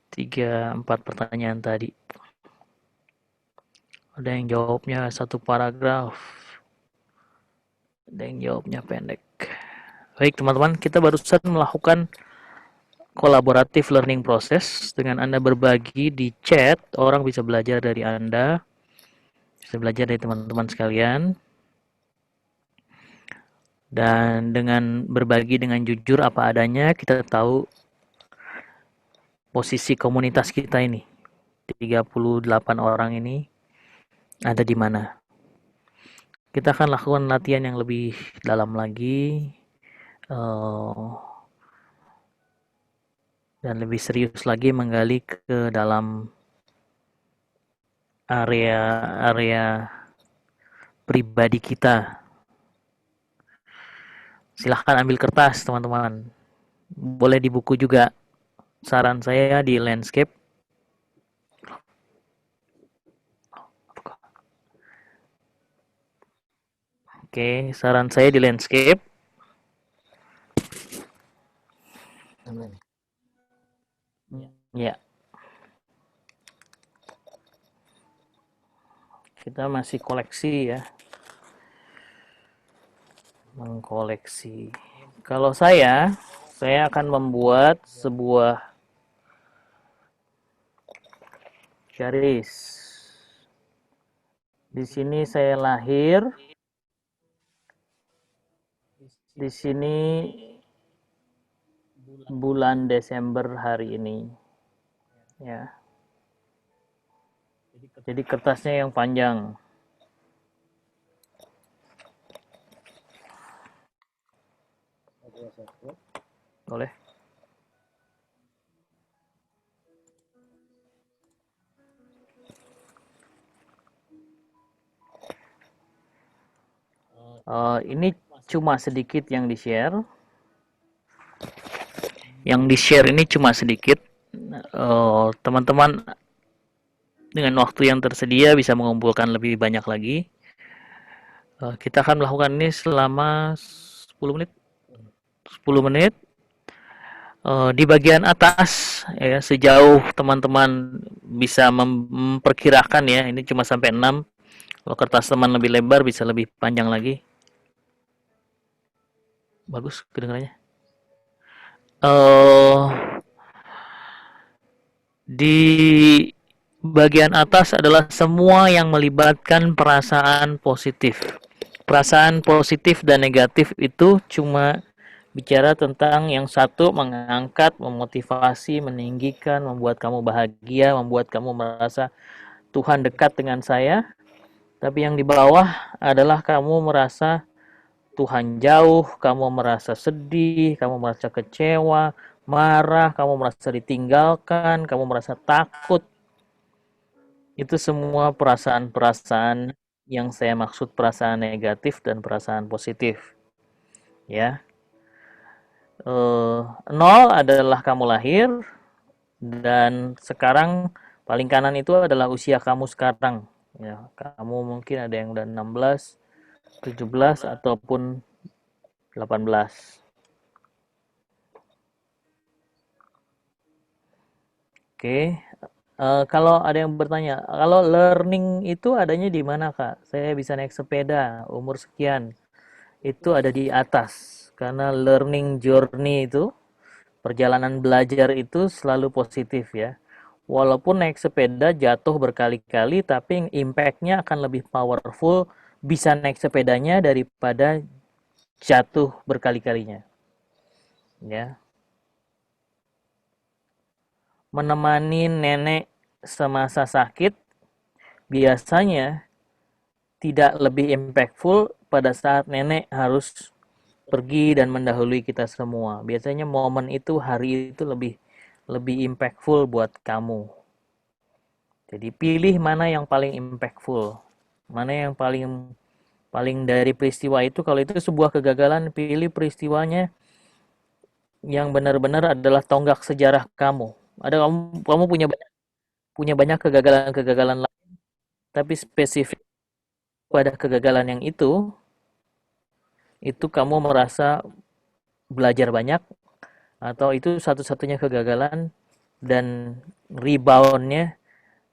3-4 pertanyaan tadi. Ada yang jawabnya satu paragraf, ada yang jawabnya pendek. Baik teman-teman, kita barusan melakukan collaborative learning process. Dengan Anda berbagi di chat, orang bisa belajar dari Anda, bisa belajar dari teman-teman sekalian. Dan dengan berbagi dengan jujur apa adanya, kita tahu posisi komunitas kita ini. 38 orang ini ada di mana. Kita akan lakukan latihan yang lebih dalam lagi dan lebih serius lagi menggali ke dalam area-area pribadi kita. Silahkan ambil kertas, teman-teman. Boleh di buku juga. Saran saya di landscape. Oke, saran saya di landscape. Ya. Kita masih koleksi ya. Mengkoleksi. Kalau saya akan membuat sebuah garis. Di sini saya lahir. Di sini bulan Desember hari ini. Ya. Jadi kertasnya yang panjang. Boleh. Ini cuma sedikit yang di-share. Yang di-share ini cuma sedikit. Teman-teman dengan waktu yang tersedia bisa mengumpulkan lebih banyak lagi. Kita akan melakukan ini selama 10 menit. 10 menit. Di bagian atas ya, sejauh teman-teman bisa memperkirakan ya, ini cuma sampai 6. Kalau kertas teman lebih lebar bisa lebih panjang lagi. Bagus kedengarannya. Di bagian atas adalah semua yang melibatkan perasaan positif. Perasaan positif dan negatif itu cuma bicara tentang yang satu mengangkat, memotivasi, meninggikan, membuat kamu bahagia, membuat kamu merasa Tuhan dekat dengan saya. Tapi yang di bawah adalah kamu merasa Tuhan jauh, kamu merasa sedih, kamu merasa kecewa, marah, kamu merasa ditinggalkan, kamu merasa takut. Itu semua perasaan-perasaan yang saya maksud perasaan negatif dan perasaan positif. Ya. 0 adalah kamu lahir, dan sekarang paling kanan itu adalah usia kamu sekarang. Ya, kamu mungkin ada yang udah 16, 17 ataupun 18. Oke. Kalau ada yang bertanya, kalau learning itu adanya di mana, Kak? Saya bisa naik sepeda umur sekian. Itu ada di atas. Karena learning journey itu, perjalanan belajar itu selalu positif ya. Walaupun naik sepeda jatuh berkali-kali, tapi impact-nya akan lebih powerful bisa naik sepedanya daripada jatuh berkali-kalinya. Ya. Menemani nenek semasa sakit biasanya tidak lebih impactful pada saat nenek harus pergi dan mendahului kita semua. Biasanya momen itu, hari itu lebih impactful buat kamu. Jadi pilih mana yang paling impactful. Mana yang paling dari peristiwa itu. Kalau itu sebuah kegagalan, pilih peristiwanya yang benar-benar adalah tonggak sejarah kamu. Ada kamu punya banyak kegagalan-kegagalan lain, tapi spesifik pada kegagalan yang itu kamu merasa belajar banyak, atau itu satu-satunya kegagalan dan reboundnya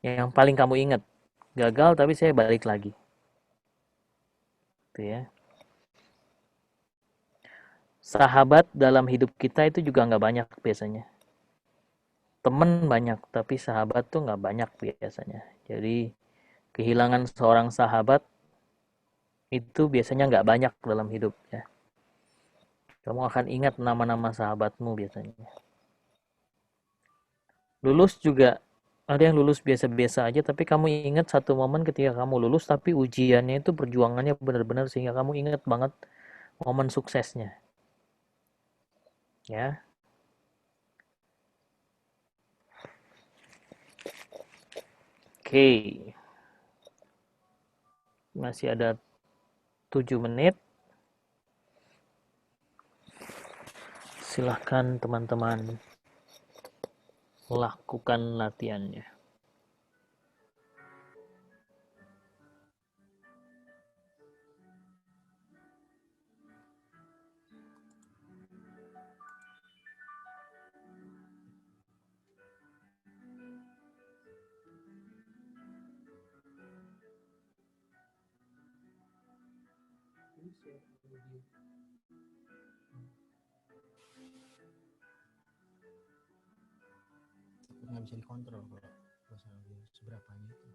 yang paling kamu ingat. Gagal tapi saya balik lagi. Gitu ya. Sahabat dalam hidup kita itu juga nggak banyak biasanya. Temen banyak, tapi sahabat tuh nggak banyak biasanya. Jadi kehilangan seorang sahabat itu biasanya nggak banyak dalam hidup ya. Kamu akan ingat nama-nama sahabatmu biasanya. Lulus juga ada yang lulus biasa-biasa aja, tapi kamu ingat satu momen ketika kamu lulus, tapi ujiannya itu perjuangannya benar-benar sehingga kamu ingat banget momen suksesnya. Ya, oke. Masih ada 7 menit. Silahkan teman-teman lakukan latihannya. Nggak bisa dikontrol kalau seberapanya itu.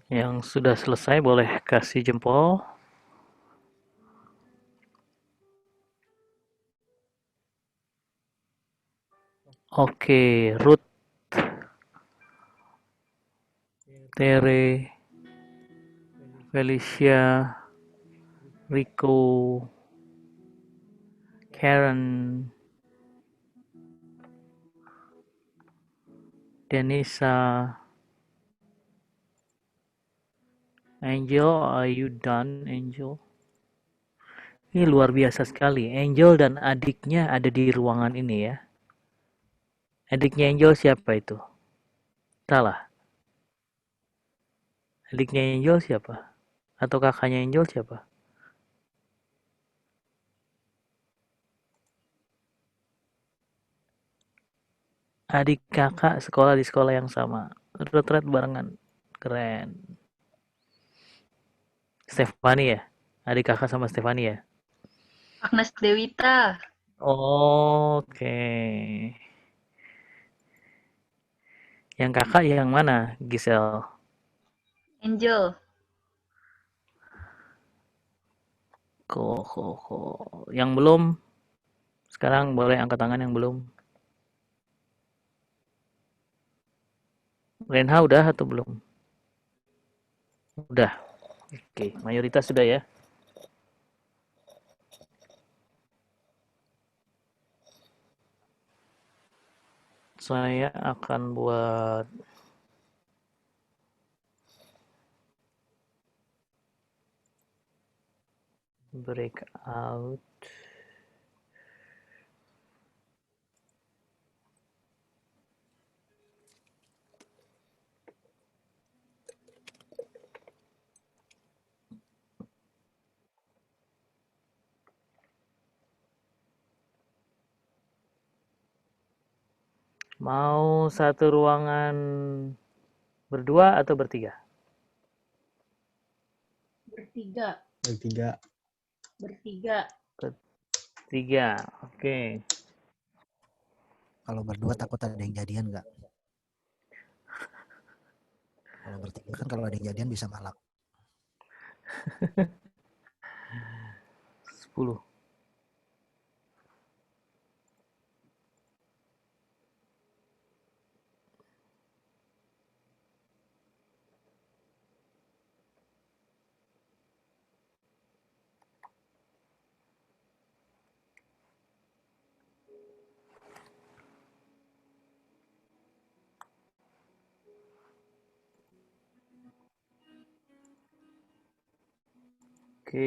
Yang sudah selesai boleh kasih jempol. Oke, Ruth, Tere, Felicia, Rico, Karen, Denisa, Angel, are you done, Angel? Ini luar biasa sekali. Angel dan adiknya ada di ruangan ini ya. Adiknya Angel siapa itu? Salah. Adiknya Angel siapa? Atau kakaknya Angel siapa? Adik kakak sekolah di sekolah yang sama. Retret barengan. Keren. Stefani ya? Adik kakak sama Stefani ya? Agnes Dewita. Oke. Yang kakak yang mana, Gisel? Angel. Yang belum? Sekarang boleh angkat tangan yang belum. Renha udah atau belum? Udah. Oke, mayoritas sudah ya. Saya akan buat breakout. Mau satu ruangan berdua atau bertiga? Bertiga. Bertiga. Oke. Kalau berdua takut ada yang jadian nggak? Kalau bertiga kan kalau ada yang jadian bisa malak. 10. Oke.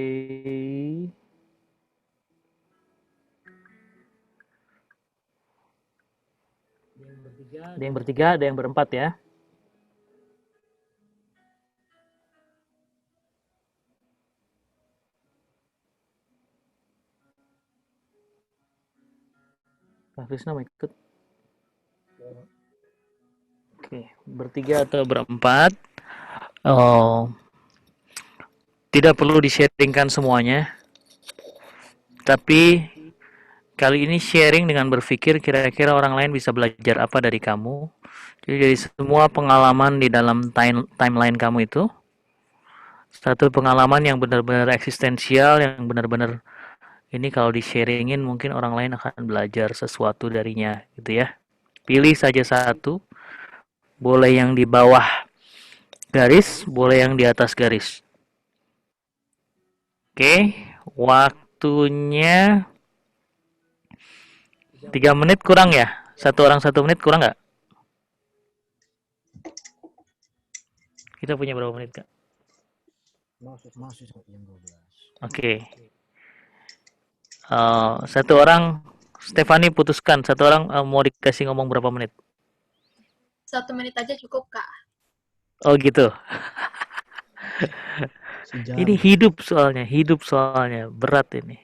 Ada yang bertiga, ada yang berempat ya. Kak Krisna mau ikut? Oke, bertiga atau berempat. Oh, tidak perlu di-sharingkan semuanya. Tapi kali ini sharing dengan berpikir kira-kira orang lain bisa belajar apa dari kamu. Jadi dari semua pengalaman di dalam timeline kamu itu, satu pengalaman yang benar-benar eksistensial, yang benar-benar ini kalau di-sharingin mungkin orang lain akan belajar sesuatu darinya gitu ya. Pilih saja satu, boleh yang di bawah garis, boleh yang di atas garis. Oke, waktunya 3 menit kurang ya? Satu orang 1 menit kurang nggak? Kita punya berapa menit, Kak? Masih sampai jam 12. Oke. Satu orang, Stefani putuskan, satu orang mau dikasih ngomong berapa menit? 1 menit aja cukup, Kak. Oh gitu. Sejam. Ini hidup soalnya, berat ini.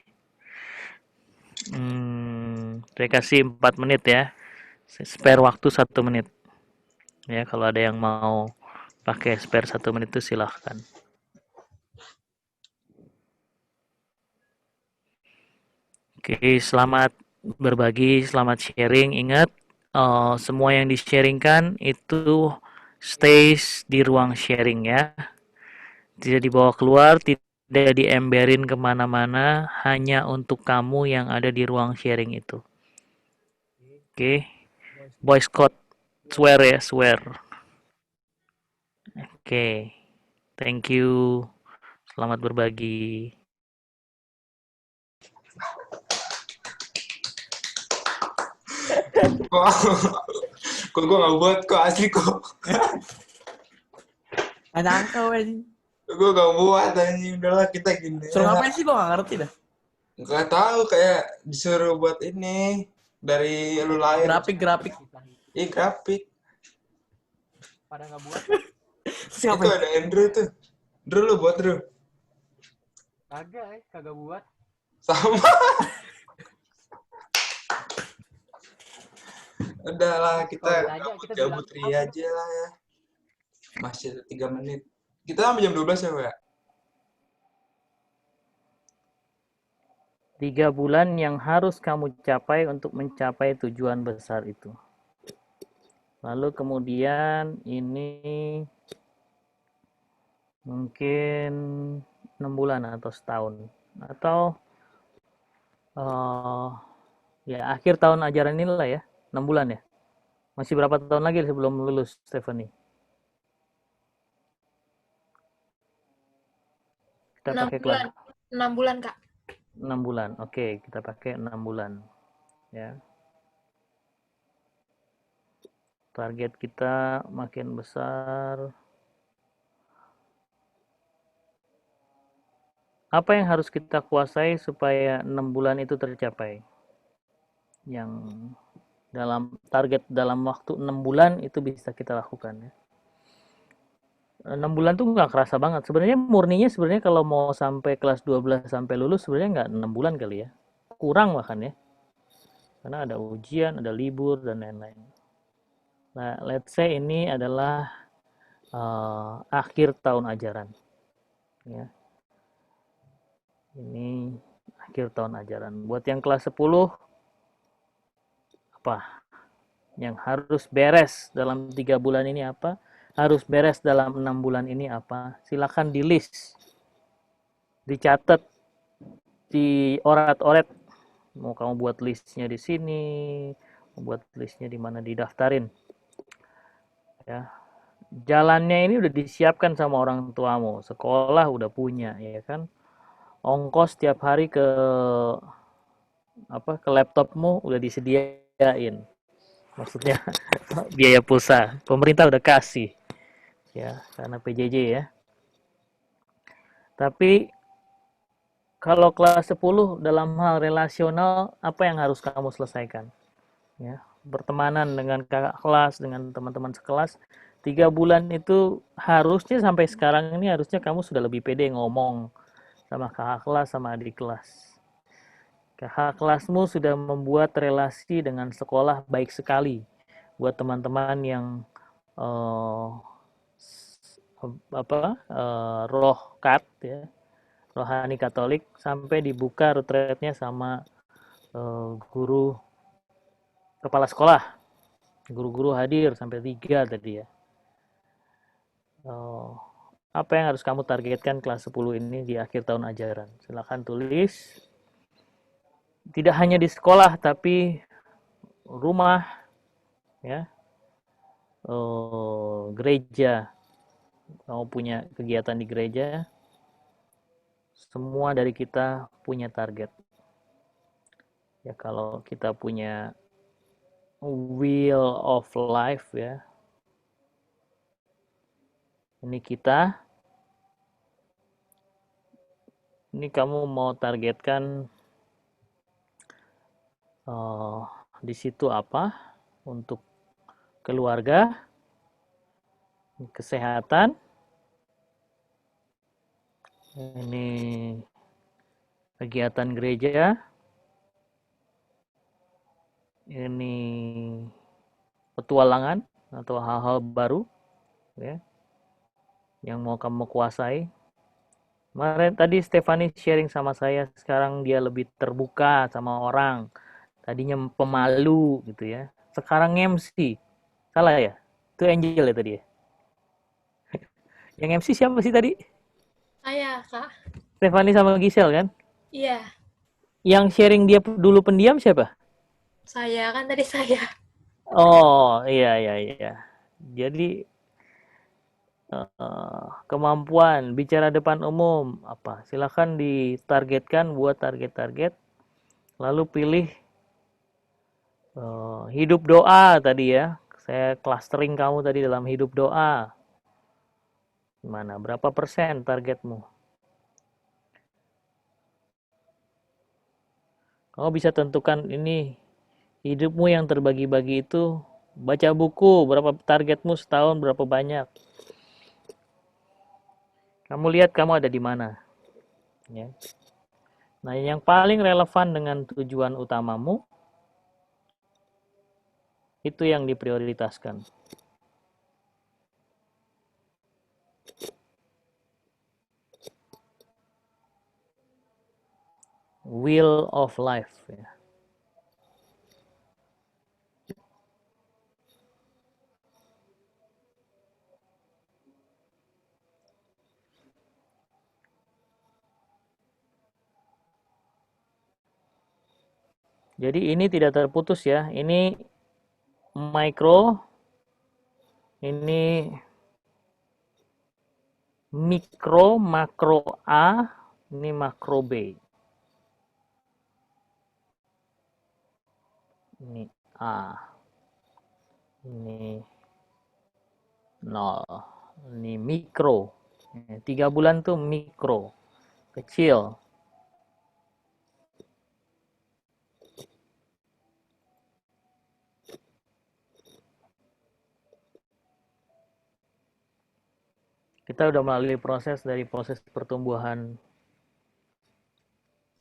Saya kasih 4 menit ya. Spare waktu 1 menit. Ya, kalau ada yang mau pakai spare 1 menit itu silahkan. Oke, selamat berbagi, selamat sharing. Ingat, semua yang di-sharingkan itu stays di ruang sharing ya. Tidak dibawa keluar, tidak diemberin kemana-mana, hanya untuk kamu yang ada di ruang sharing itu. Oke, voice code, swear ya, swear. Oke, thank you. Selamat berbagi. Kok gue nggak buat kok asli kok. Nggak nyangka weh. Gue gak buat anjing, udahlah kita gini. Suruh ngapain sih, gue nggak ngerti dah. Gak tahu, kayak disuruh buat ini dari lu lahir. Grafik. Iya, grafik. Pada nggak buat. Itu ada Andrew tuh. Drew, lu buat Drew. Kagak buat. Sama. Udahlah, kita Kalau ditanya kita bilang gabut ria apa? aja lah ya. Masih ada 3 menit. Kita sampai jam 12 ya, Pak? 3 bulan yang harus kamu capai untuk mencapai tujuan besar itu. Lalu kemudian ini mungkin 6 bulan atau setahun. Atau ya akhir tahun ajaran inilah ya, 6 bulan ya. Masih berapa tahun lagi sebelum lulus, Stephanie? Kita 6 pakai bulan. 6 bulan, Kak. 6 bulan. Oke, kita pakai 6 bulan. Ya. Target kita makin besar. Apa yang harus kita kuasai supaya 6 bulan itu tercapai? Yang dalam target dalam waktu 6 bulan itu bisa kita lakukan ya. 6 bulan tuh nggak kerasa banget. Sebenarnya murninya sebenarnya kalau mau sampai kelas 12 sampai lulus sebenarnya nggak 6 bulan kali ya. Kurang bahkan ya. Karena ada ujian, ada libur dan lain-lain. Nah, let's say ini adalah akhir tahun ajaran. Ya. Ini akhir tahun ajaran. Buat yang kelas 10 apa? Yang harus beres dalam 3 bulan ini apa? Harus beres dalam 6 bulan ini apa? Silakan di list. Dicatat, dioret-oret. Mau kamu buat listnya di sini, mau buat listnya di mana didaftarin. Ya. Jalannya ini udah disiapkan sama orang tuamu, sekolah udah punya, ya kan? Ongkos tiap hari ke laptopmu udah disediain. Maksudnya biaya pulsa, pemerintah udah kasih. Ya, karena PJJ ya. Tapi kalau kelas 10 dalam hal relasional apa yang harus kamu selesaikan? Ya, bertemanan dengan kakak kelas, dengan teman-teman sekelas. 3 bulan itu harusnya sampai sekarang ini harusnya kamu sudah lebih pede ngomong sama kakak kelas, sama adik kelas. Kakak kelasmu sudah membuat relasi dengan sekolah baik sekali. Buat teman-teman yang rohkat ya, rohani Katolik, sampai dibuka retretnya sama guru kepala sekolah. Guru-guru hadir sampai 3 tadi ya. Apa yang harus kamu targetkan kelas 10 ini di akhir tahun ajaran? Silakan tulis. Tidak hanya di sekolah tapi rumah ya. Gereja. Kamu punya kegiatan di gereja. Semua dari kita punya target. Ya kalau kita punya wheel of life ya. Ini kita. Ini kamu mau targetkan di situ apa? Untuk keluarga, kesehatan. Ini kegiatan gereja. Ini petualangan atau hal-hal baru ya yang mau kamu kuasai. Kemarin tadi Stephanie sharing sama saya, sekarang dia lebih terbuka sama orang. Tadinya pemalu gitu ya. Sekarang MC. Salah ya? Itu Angel ya tadi ya? Yang MC siapa sih tadi? Saya, Kak. Stephanie sama Giselle kan? Iya, Yang sharing dia dulu pendiam siapa? saya kan tadi saya. Oh, iya. Jadi kemampuan bicara depan umum apa? Silakan ditargetkan buat target-target. Lalu pilih hidup doa tadi ya. Saya clustering kamu tadi dalam hidup doa. Gimana? Berapa persen targetmu? Kamu bisa tentukan ini hidupmu yang terbagi-bagi itu. Baca buku, berapa targetmu setahun, berapa banyak. Kamu lihat kamu ada di mana. Ya. Nah, yang paling relevan dengan tujuan utamamu, Itu yang diprioritaskan. Wheel of life ya. Jadi ini tidak terputus ya. Ini micro, ini mikro, makro A, ini makro B. Ini A, ini 0, ini mikro. 3 bulan tuh mikro, kecil. Kita udah melalui proses dari proses pertumbuhan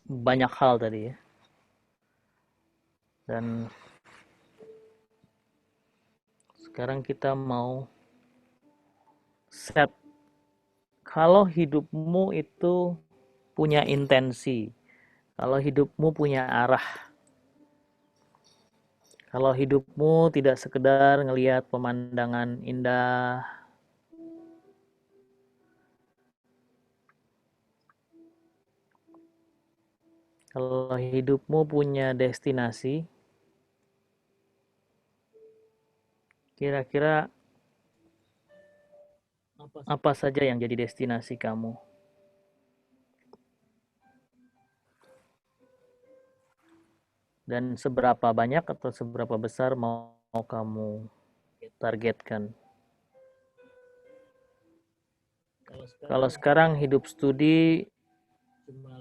banyak hal tadi ya. Dan sekarang kita mau set kalau hidupmu itu punya intensi, kalau hidupmu punya arah, kalau hidupmu tidak sekedar ngelihat pemandangan indah, kalau hidupmu punya destinasi, kira-kira apa saja yang jadi destinasi kamu? Dan seberapa banyak atau seberapa besar mau kamu targetkan? Kalau sekarang hidup studi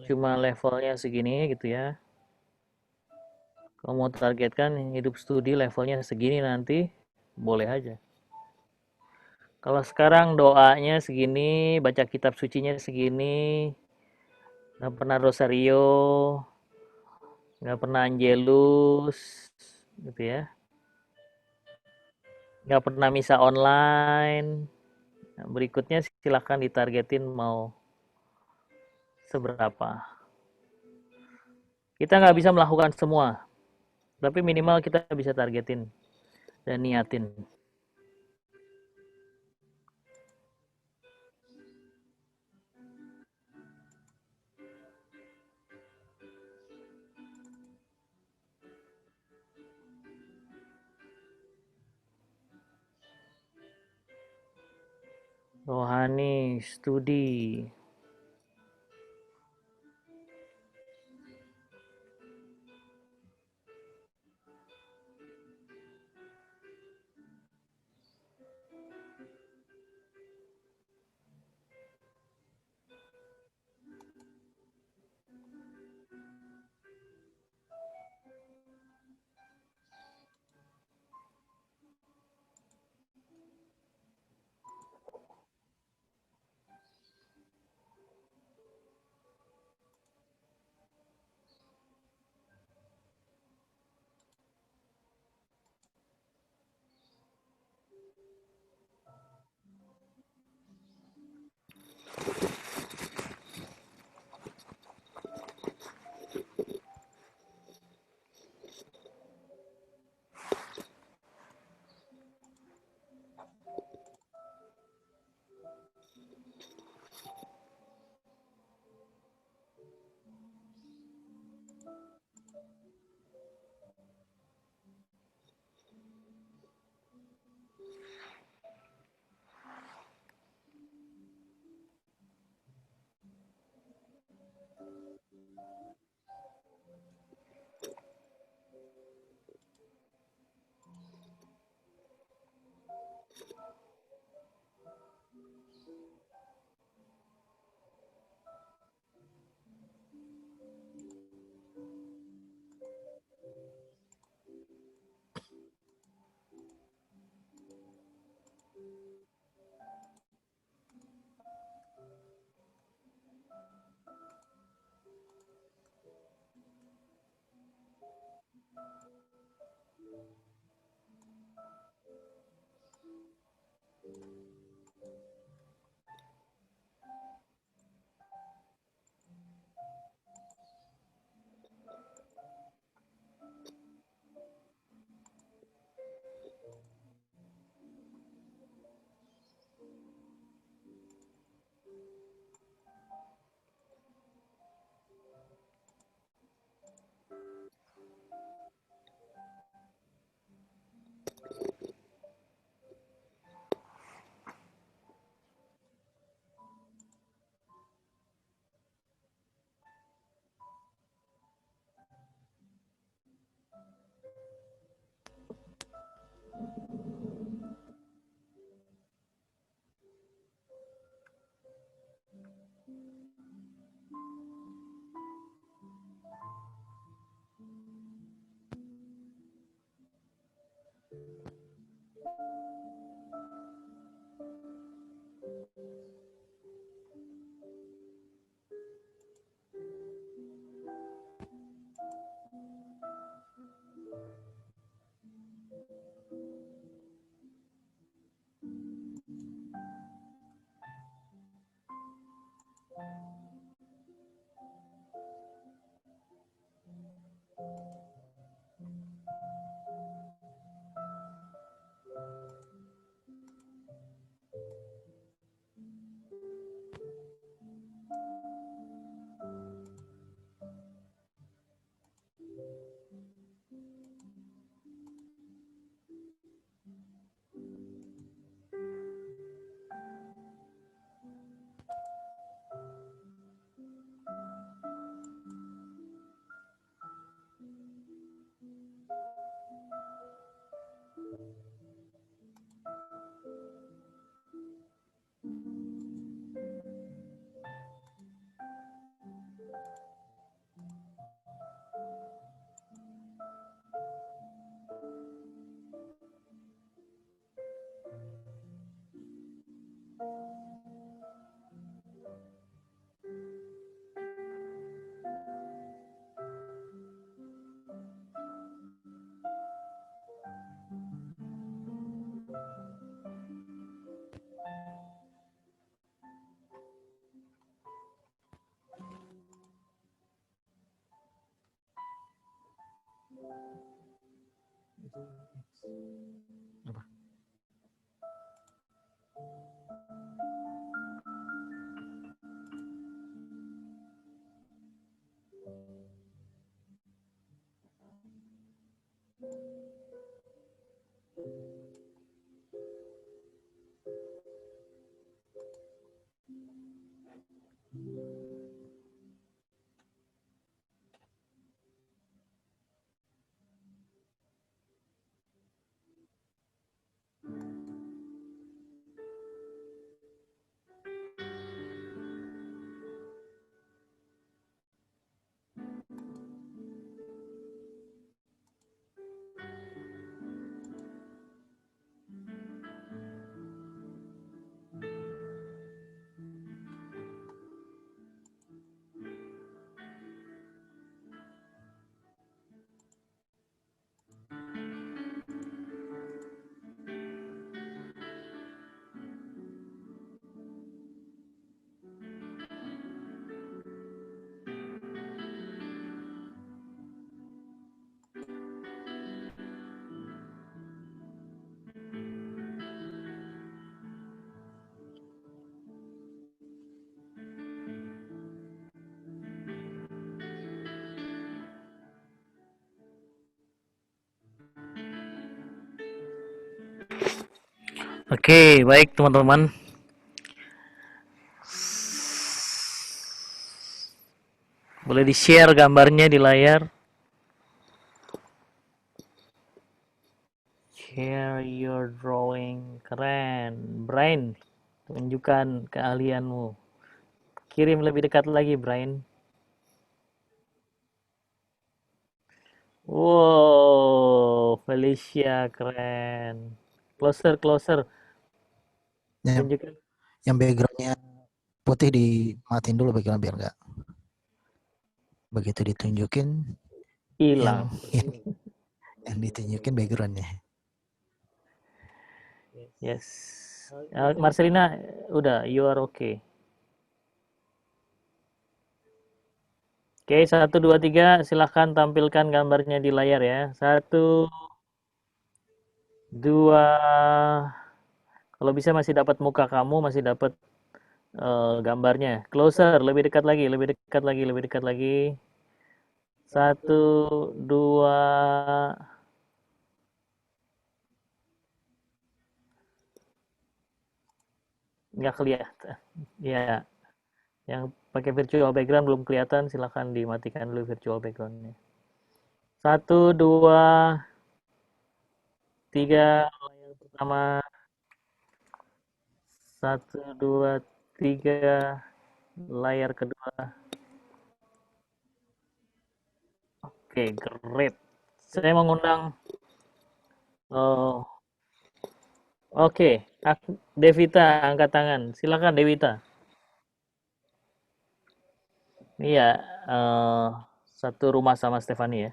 cuma levelnya segini gitu ya. Kalau mau targetkan hidup studi levelnya segini nanti, boleh aja. Kalau sekarang doanya segini, baca kitab sucinya segini, nggak pernah rosario, nggak pernah angelus, gitu ya. Nggak pernah misa online. Nah, berikutnya silahkan ditargetin mau seberapa. Kita nggak bisa melakukan semua, tapi minimal kita bisa targetin dan niatin. Rohani, studi. Apa? Oke, baik teman-teman. Boleh di-share gambarnya di layar. Share your drawing. Keren. Brian, tunjukkan keahlianmu. Kirim lebih dekat lagi, Brian. Wow, Felicia keren. Closer. Yang, Tunjukkan. yang backgroundnya putih dimatiin dulu background biar nggak begitu ditunjukin Hilang. yang ditunjukin backgroundnya. Yes. Marcelina, udah, you are okay. Oke, 1, 2, 3, silahkan tampilkan gambarnya di layar ya. 1, 2, kalau bisa masih dapat muka kamu, masih dapat gambarnya. Closer, lebih dekat lagi. 1, 2, nggak kelihatan. Ya, yang pakai virtual background belum kelihatan, silahkan dimatikan dulu virtual backgroundnya. 1, 2, 3, layar pertama. 1, 2, 3, layar kedua. Oke, great. Saya mengundang oke, Devita angkat tangan. Silakan Devita. Iya, satu rumah sama Stefani ya.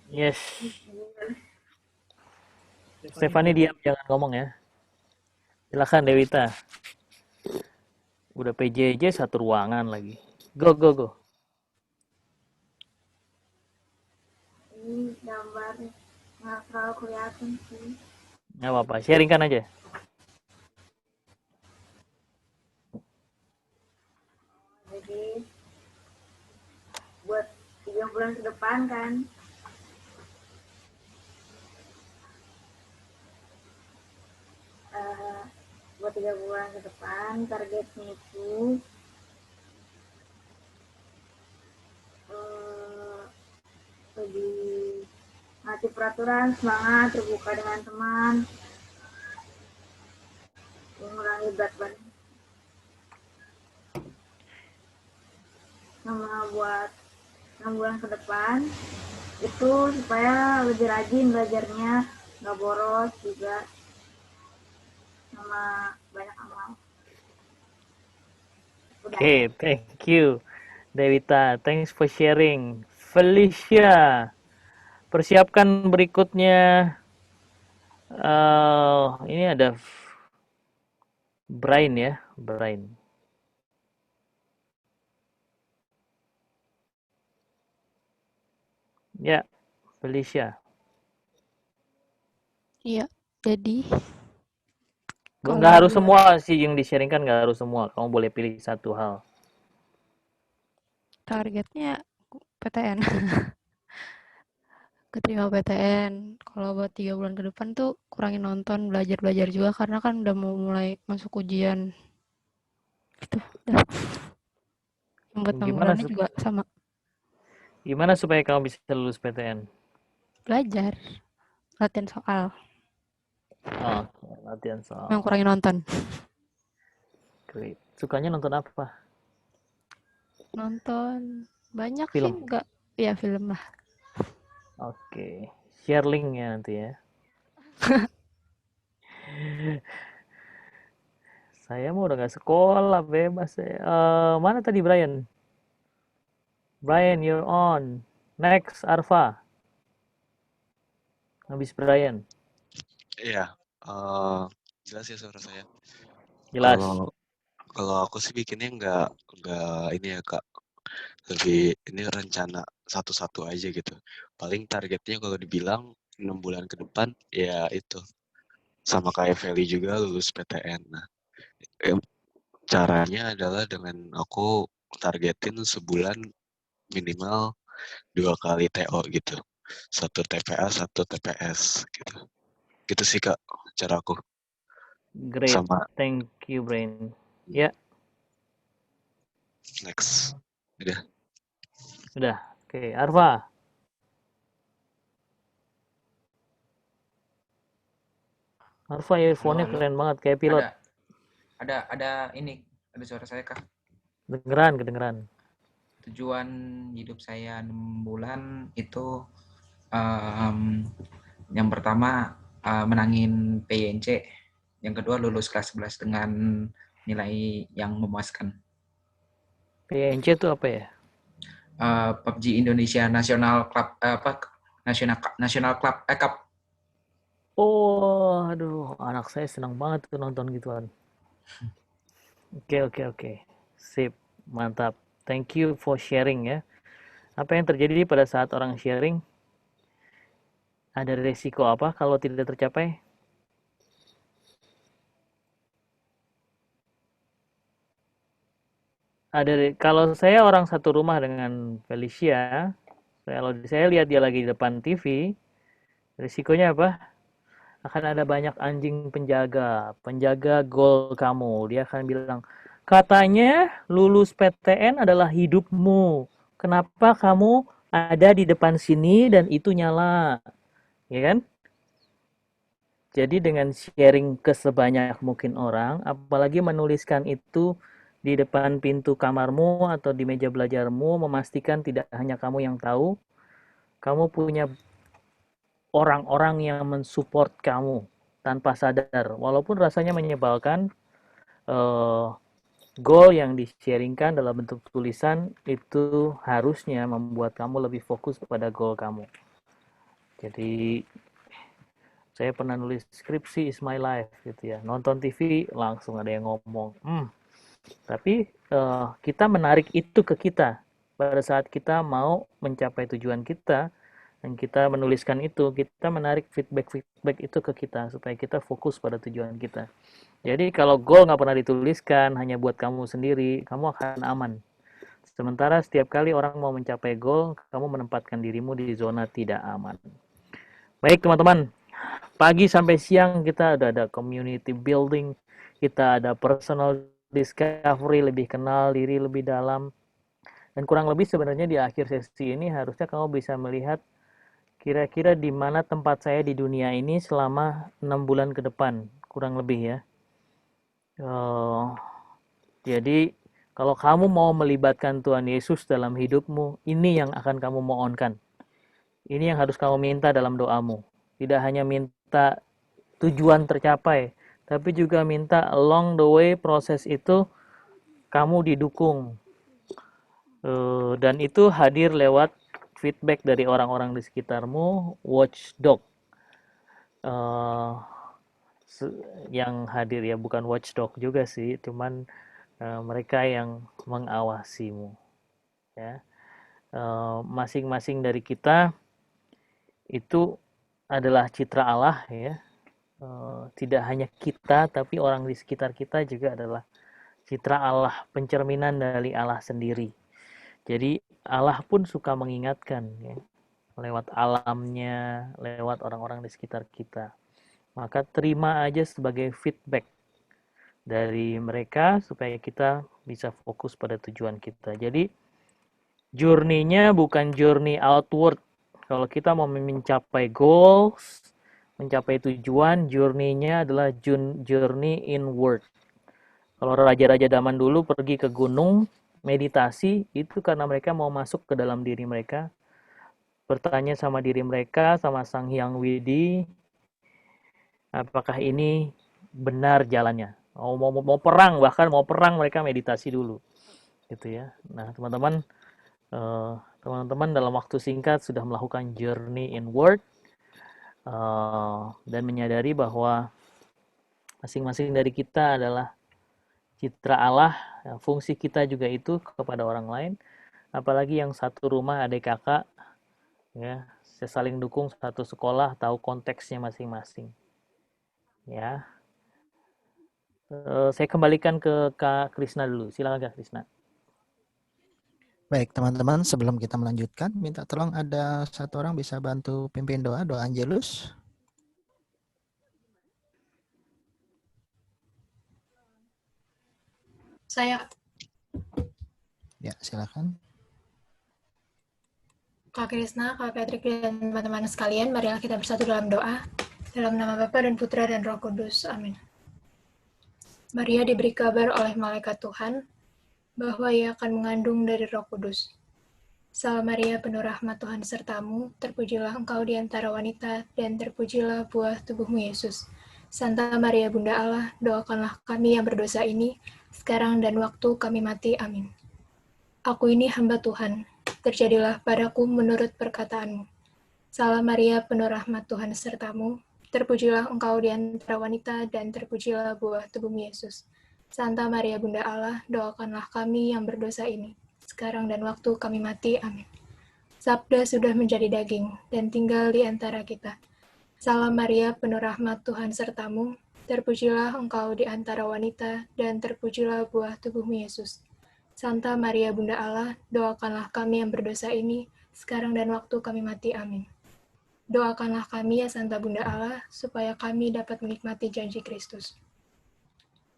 Yes. Stefani diam, jangan ngomong ya. Silakan Dewita. Udah PJJ satu ruangan lagi. Go, go, go. Ini gambar nggak terlalu kelihatan sih. Nggak apa-apa, sharingkan aja. Jadi buat 3 bulan ke depan kan, buat 3 bulan ke depan targetnya itu lebih ngasih peraturan, semangat, terbuka dengan teman, mengurangi berat badan, sama buat 6 bulan ke depan itu supaya lebih rajin belajarnya, nggak boros juga, sama banyak amal. Udah. Oke, thank you Dewita. Thanks for sharing. Felicia, persiapkan berikutnya. Ini ada Brian ya, Brian. Ya, Felicia. Iya, jadi Nggak harus kalau semua sih yang di-sharingkan, nggak harus semua. Kamu boleh pilih satu hal. targetnya PTN. Keterima PTN. Kalau buat 3 bulan ke depan tuh kurangin nonton, belajar-belajar juga karena kan udah mau mulai masuk ujian. Gitu. Dah. Yang buat 6 Gimana bulannya juga sama. gimana supaya kamu bisa lulus PTN? Belajar. Latihan soal. Oh, latihan soal. Yang kurangin nonton. Great. Sukanya nonton apa? Nonton banyak sih, Film. enggak. Ya film lah. Oke. Share linknya nanti ya. Saya mau udah nggak sekolah, bebas ya. Mana tadi Brian? Brian, you're on. Next, Arfa. Habis Brian. Iya, jelas ya suara saya. Jelas. Kalau aku sih bikinnya nggak ini ya Kak, lebih ini rencana satu-satu aja gitu. Paling targetnya kalau dibilang 6 bulan ke depan ya itu sama kayak Feli juga lulus PTN. Nah, caranya adalah dengan aku targetin sebulan minimal 2 kali TO gitu. 1 TPA, 1 TPS gitu. Gitu sih Kak, cara aku. Great. Sama Thank you, Brian. Ya, next. Udah. udah. Oke, Arfa. Arfa earphone-nya Halo. keren banget kayak pilot. Ada ini, ada suara saya kah? Kedengeran. Tujuan hidup saya 6 bulan itu yang pertama menangin PYNC, yang kedua lulus kelas 11 dengan nilai yang memuaskan. PNC itu apa ya? PUBG Indonesia National Club National Club Cup. Oh, aduh, anak saya senang banget tuh nonton gituan. Oke. Sip, mantap. Thank you for sharing ya. Apa yang terjadi pada saat orang sharing? Ada resiko apa kalau tidak tercapai? Kalau saya orang satu rumah dengan Felicia, kalau saya lihat dia lagi di depan TV, risikonya apa? Akan ada banyak anjing penjaga gol kamu. Dia akan bilang, katanya lulus PTN adalah hidupmu. Kenapa kamu ada di depan sini dan itu nyala? Ya kan? Jadi dengan sharing ke sebanyak mungkin orang, apalagi menuliskan itu di depan pintu kamarmu atau di meja belajarmu, memastikan tidak hanya kamu yang tahu, kamu punya orang-orang yang mensupport kamu tanpa sadar. Walaupun rasanya menyebalkan, goal yang di-sharingkan dalam bentuk tulisan itu harusnya membuat kamu lebih fokus pada goal kamu. Jadi Saya pernah nulis skripsi is my life gitu ya. Nonton TV langsung ada yang ngomong. Tapi kita menarik itu ke kita pada saat kita mau mencapai tujuan kita dan kita menuliskan itu, kita menarik feedback itu ke kita supaya kita fokus pada tujuan kita. Jadi kalau goal nggak pernah dituliskan, hanya buat kamu sendiri, kamu akan aman. Sementara setiap kali orang mau mencapai goal, kamu menempatkan dirimu di zona tidak aman. Baik teman-teman, pagi sampai siang kita ada community building, kita ada personal discovery, lebih kenal diri lebih dalam. Dan kurang lebih sebenarnya di akhir sesi ini harusnya kamu bisa melihat kira-kira di mana tempat saya di dunia ini selama 6 bulan ke depan, kurang lebih ya. Jadi kalau kamu mau melibatkan Tuhan Yesus dalam hidupmu, ini yang akan kamu mohonkan. Ini yang harus kamu minta dalam doamu. Tidak hanya minta tujuan tercapai, tapi juga minta along the way proses itu kamu didukung. Dan itu hadir lewat feedback dari orang-orang di sekitarmu, watchdog. Yang hadir ya, bukan watchdog juga sih, cuman mereka yang mengawasimu. Ya. Masing-masing dari kita itu adalah citra Allah ya. Tidak hanya kita, tapi orang di sekitar kita juga adalah citra Allah, pencerminan dari Allah sendiri. Jadi Allah pun suka mengingatkan ya, lewat alamnya, lewat orang-orang di sekitar kita. Maka terima aja sebagai feedback dari mereka supaya kita bisa fokus pada tujuan kita. Jadi journey-nya bukan journey outward. Kalau kita mau mencapai goals, mencapai tujuan, journey-nya adalah journey inward. Kalau raja-raja zaman dulu pergi ke gunung, meditasi, itu karena mereka mau masuk ke dalam diri mereka, bertanya sama diri mereka, sama Sang Hyang Widi, apakah ini benar jalannya. Mau perang, bahkan mau perang mereka meditasi dulu. Gitu ya. Nah, teman-teman dalam waktu singkat sudah melakukan journey inward dan menyadari bahwa masing-masing dari kita adalah citra Allah, fungsi kita juga itu kepada orang lain, apalagi yang satu rumah adik kakak, ya, saling dukung, satu sekolah, tahu konteksnya masing-masing. Ya, saya kembalikan ke Kak Krisna dulu, silakan Kak Krisna. Baik teman-teman, sebelum kita melanjutkan, minta tolong ada satu orang bisa bantu pimpin doa Angelus. Saya. Ya, silakan. Kak Krisna, Kak Patrick, dan teman-teman sekalian, marilah kita bersatu dalam doa. Dalam nama Bapa dan Putra dan Roh Kudus. Amin. Maria diberi kabar oleh malaikat Tuhan bahwa ia akan mengandung dari Roh Kudus. Salam Maria, penuh rahmat Tuhan sertamu, terpujilah engkau di antara wanita, dan terpujilah buah tubuhmu Yesus. Santa Maria Bunda Allah, doakanlah kami yang berdosa ini, sekarang dan waktu kami mati. Amin. Aku ini hamba Tuhan, terjadilah padaku menurut perkataanmu. Salam Maria, penuh rahmat Tuhan sertamu, terpujilah engkau di antara wanita, dan terpujilah buah tubuhmu Yesus. Santa Maria Bunda Allah, doakanlah kami yang berdosa ini, sekarang dan waktu kami mati. Amin. Sabda sudah menjadi daging, dan tinggal di antara kita. Salam Maria, penuh rahmat Tuhan sertamu, terpujilah engkau di antara wanita, dan terpujilah buah tubuhmu Yesus. Santa Maria Bunda Allah, doakanlah kami yang berdosa ini, sekarang dan waktu kami mati. Amin. Doakanlah kami ya Santa Bunda Allah, supaya kami dapat menikmati janji Kristus.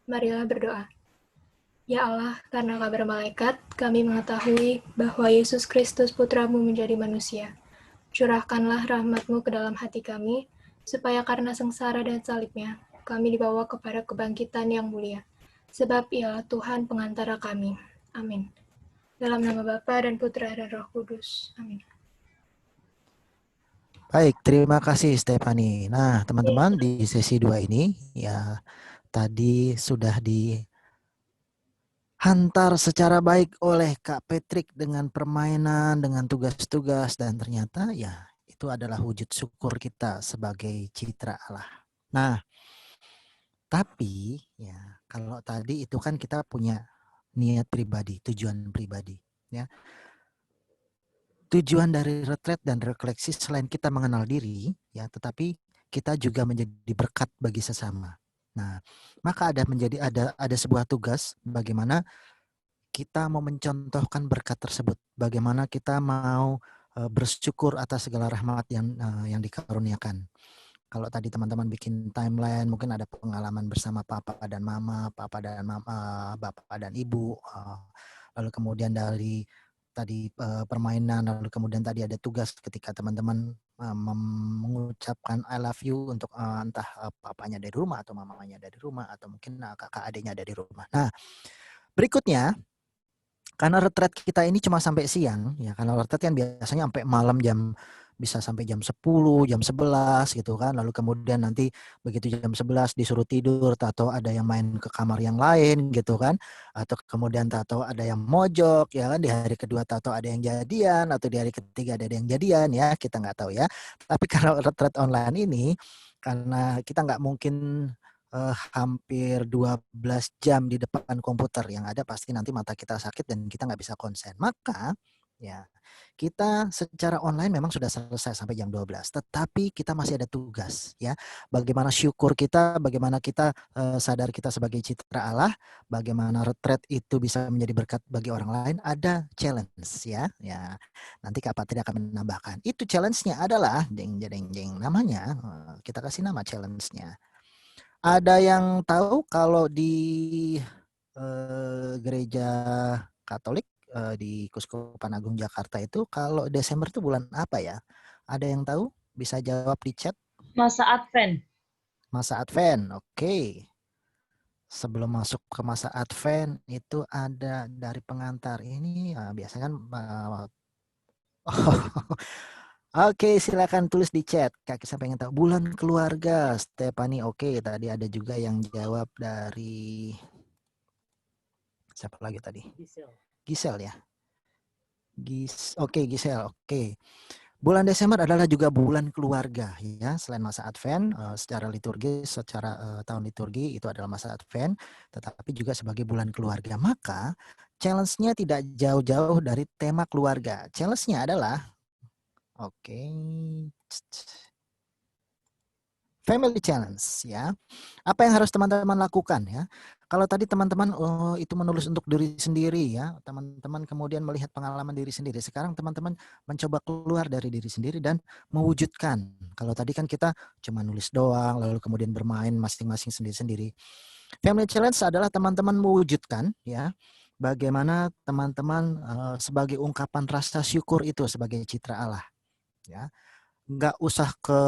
Marilah berdoa. Ya Allah, karena kabar malaikat, kami mengetahui bahwa Yesus Kristus Putramu menjadi manusia. Curahkanlah rahmat-Mu ke dalam hati kami, supaya karena sengsara dan salibnya, kami dibawa kepada kebangkitan yang mulia. Sebab Ialah Tuhan pengantara kami. Amin. Dalam nama Bapa dan Putra dan Roh Kudus. Amin. Baik, terima kasih Stephanie. Nah, teman-teman di sesi 2 ini ya tadi sudah dihantar secara baik oleh Kak Patrick dengan permainan, dengan tugas-tugas, dan ternyata ya itu adalah wujud syukur kita sebagai citra Allah. Nah, tapi ya kalau tadi itu kan kita punya niat pribadi, tujuan pribadi, ya. Tujuan dari retret dan refleksi selain kita mengenal diri, ya, tetapi kita juga menjadi berkat bagi sesama. Nah, maka ada sebuah tugas bagaimana kita mau mencontohkan berkat tersebut, bagaimana kita mau bersyukur atas segala rahmat yang dikaruniakan. Kalau tadi teman-teman bikin timeline, mungkin ada pengalaman bersama papa dan mama, bapak dan ibu, lalu kemudian dari tadi permainan, lalu kemudian tadi ada tugas ketika teman-teman mengucapkan I love you untuk entah papanya dari rumah atau mamanya dari rumah atau mungkin kakak adiknya dari rumah. Nah, berikutnya karena retret kita ini cuma sampai siang, ya karena retret kan biasanya sampai malam bisa sampai jam 10, jam 11 gitu kan. Lalu kemudian nanti begitu jam 11 disuruh tidur, atau ada yang main ke kamar yang lain gitu kan. Atau kemudian atau ada yang mojok ya kan, di hari kedua atau ada yang jadian, atau di hari ketiga ada yang jadian ya, kita nggak tahu ya. Tapi kalau retret online ini, karena kita nggak mungkin hampir 12 jam di depan komputer, yang ada pasti nanti mata kita sakit dan kita nggak bisa konsen. Maka ya kita secara online memang sudah selesai sampai jam 12, tetapi kita masih ada tugas ya. Bagaimana syukur kita, bagaimana kita sadar kita sebagai citra Allah, bagaimana retret itu bisa menjadi berkat bagi orang lain, ada challenge ya. Ya, nanti Kak Patri akan menambahkan. Itu challenge-nya adalah namanya, kita kasih nama challenge-nya. Ada yang tahu kalau di gereja Katolik di Kuskupan Agung Jakarta itu kalau Desember itu bulan apa ya? Ada yang tahu? Bisa jawab di chat. Masa Advent. Masa Advent, oke. Sebelum masuk ke masa Advent itu ada dari pengantar ini biasanya kan Oke, silakan tulis di chat. Kak Kisah pengen tahu bulan keluarga. Stephanie, oke. Tadi ada juga yang jawab dari siapa lagi tadi? Gisel ya. Oke, Gisel. Oke. Bulan Desember adalah juga bulan keluarga ya. Selain masa Advent, secara liturgi, secara tahun liturgi itu adalah masa Advent, tetapi juga sebagai bulan keluarga. Maka challenge-nya tidak jauh-jauh dari tema keluarga. Challenge-nya adalah family challenge ya. Apa yang harus teman-teman lakukan ya? Kalau tadi teman-teman itu menulis untuk diri sendiri ya, teman-teman kemudian melihat pengalaman diri sendiri. Sekarang teman-teman mencoba keluar dari diri sendiri dan mewujudkan. Kalau tadi kan kita cuma nulis doang, lalu kemudian bermain masing-masing sendiri-sendiri. Family challenge adalah teman-teman mewujudkan ya. Bagaimana teman-teman sebagai ungkapan rasa syukur itu sebagai citra Allah. Ya, nggak usah ke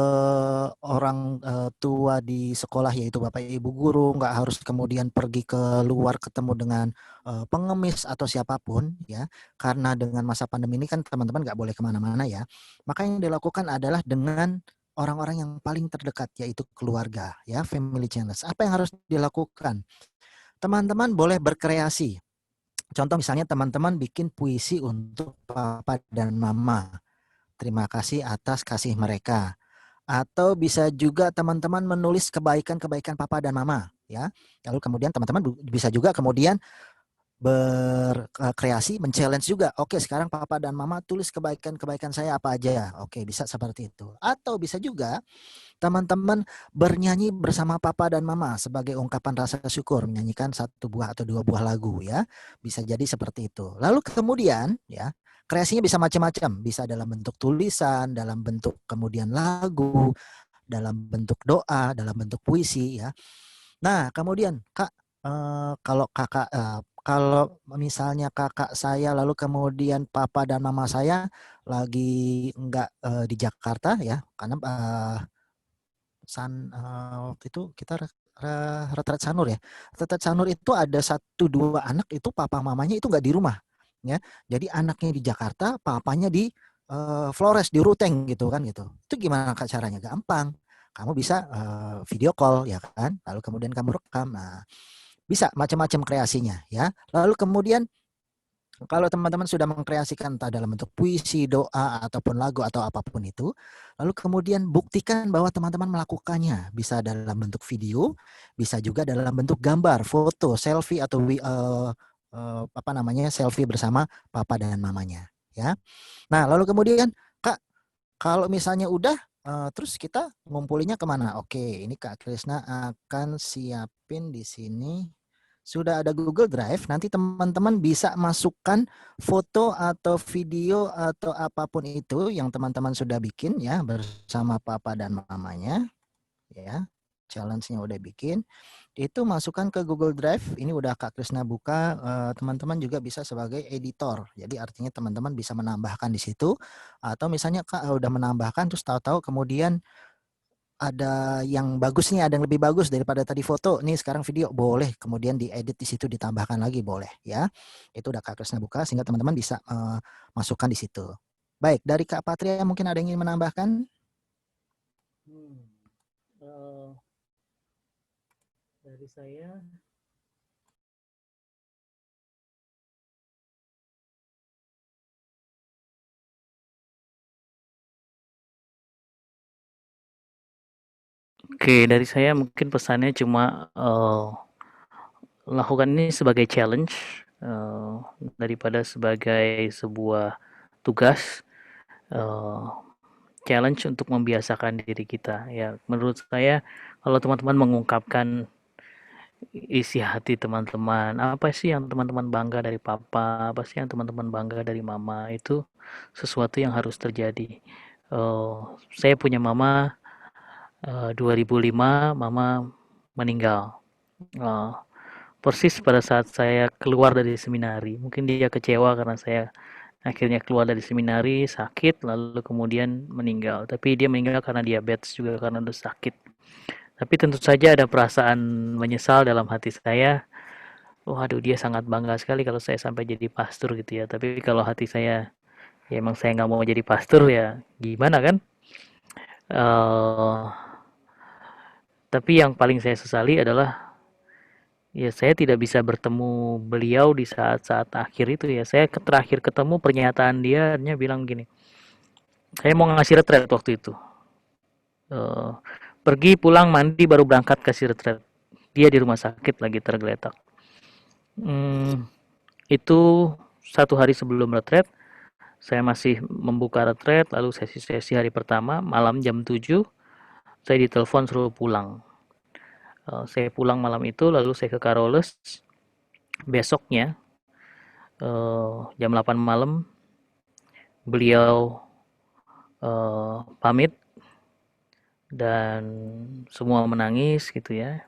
orang tua di sekolah yaitu bapak ibu guru, nggak harus kemudian pergi ke luar ketemu dengan pengemis atau siapapun ya, karena dengan masa pandemi ini kan teman-teman nggak boleh kemana-mana ya. Maka yang dilakukan adalah dengan orang-orang yang paling terdekat yaitu keluarga ya, family challenge. Apa yang harus dilakukan? Teman-teman boleh berkreasi. Contoh misalnya teman-teman bikin puisi untuk papa dan mama. Terima kasih atas kasih mereka. Atau bisa juga teman-teman menulis kebaikan-kebaikan papa dan mama ya. Lalu kemudian teman-teman bisa juga kemudian berkreasi, men-challenge juga. Oke, sekarang papa dan mama tulis kebaikan-kebaikan saya apa aja. Oke, bisa seperti itu. Atau bisa juga teman-teman bernyanyi bersama papa dan mama sebagai ungkapan rasa syukur, menyanyikan 1 buah atau 2 buah lagu ya. Bisa jadi seperti itu. Lalu kemudian ya, kreasinya bisa macam-macam, bisa dalam bentuk tulisan, dalam bentuk kemudian lagu, dalam bentuk doa, dalam bentuk puisi ya. Nah, kemudian Kak, kalau misalnya kakak saya lalu kemudian papa dan mama saya lagi enggak di Jakarta ya, karena waktu itu kita retret Sanur ya. Retret Sanur itu ada 1-2 anak itu papa mamanya itu enggak di rumah. Ya, jadi anaknya di Jakarta, papanya di Flores, di Ruteng gitu kan gitu. Itu gimana Kak caranya? Gampang. Kamu bisa video call ya kan, lalu kemudian kamu rekam. Nah, bisa macam-macam kreasinya ya. Lalu kemudian Kalau teman-teman sudah mengkreasikan entah dalam bentuk puisi, doa, ataupun lagu atau apapun itu, lalu kemudian buktikan bahwa teman-teman melakukannya. Bisa dalam bentuk video, bisa juga dalam bentuk gambar, foto, selfie atau selfie bersama papa dan mamanya, ya. Nah, lalu kemudian Kak, kalau misalnya udah terus kita ngumpulinya kemana? Oke, ini Kak Krisna akan siapin di sini. Sudah ada Google Drive, nanti teman-teman bisa masukkan foto atau video atau apapun itu yang teman-teman sudah bikin ya bersama papa dan mamanya, ya. Challenge-nya udah bikin. Itu masukkan ke Google Drive. Ini udah Kak Krisna buka. Teman-teman juga bisa sebagai editor. Jadi artinya teman-teman bisa menambahkan di situ. Atau misalnya Kak udah menambahkan terus tahu-tahu kemudian ada yang bagus nih, ada yang lebih bagus daripada tadi foto. Nih sekarang video, boleh kemudian diedit di situ, ditambahkan lagi boleh ya. Itu udah Kak Krisna buka sehingga teman-teman bisa masukkan di situ. Baik, dari Kak Patria mungkin ada yang ingin menambahkan? Dari saya Oke, dari saya mungkin pesannya cuma lakukan ini sebagai challenge daripada sebagai sebuah tugas. Challenge untuk membiasakan diri kita. Ya, menurut saya kalau teman-teman mengungkapkan isi hati teman-teman, apa sih yang teman-teman bangga dari papa, apa sih yang teman-teman bangga dari mama, itu sesuatu yang harus terjadi. Saya punya mama 2005, mama meninggal. Persis pada saat saya keluar dari seminari. Mungkin dia kecewa karena saya akhirnya keluar dari seminari, sakit, lalu kemudian meninggal. Tapi dia meninggal karena diabetes juga, karena udah sakit. Tapi tentu saja ada perasaan menyesal dalam hati saya. Waduh, dia sangat bangga sekali kalau saya sampai jadi pastor gitu ya. Tapi kalau hati saya, ya emang saya nggak mau jadi pastor ya, gimana kan? Tapi yang paling saya sesali adalah ya saya tidak bisa bertemu beliau di saat-saat akhir itu ya. Saya terakhir ketemu pernyataan dia bilang gini, saya mau ngasih retret waktu itu. Pergi pulang mandi baru berangkat kasih retret. Dia di rumah sakit lagi tergeletak. Itu 1 hari sebelum retret, saya masih membuka retret, lalu sesi-sesi hari pertama, malam jam 7, saya ditelepon suruh pulang. Saya pulang malam itu, lalu saya ke Carolus. Besoknya, jam 8 malam, beliau pamit, dan semua menangis gitu ya.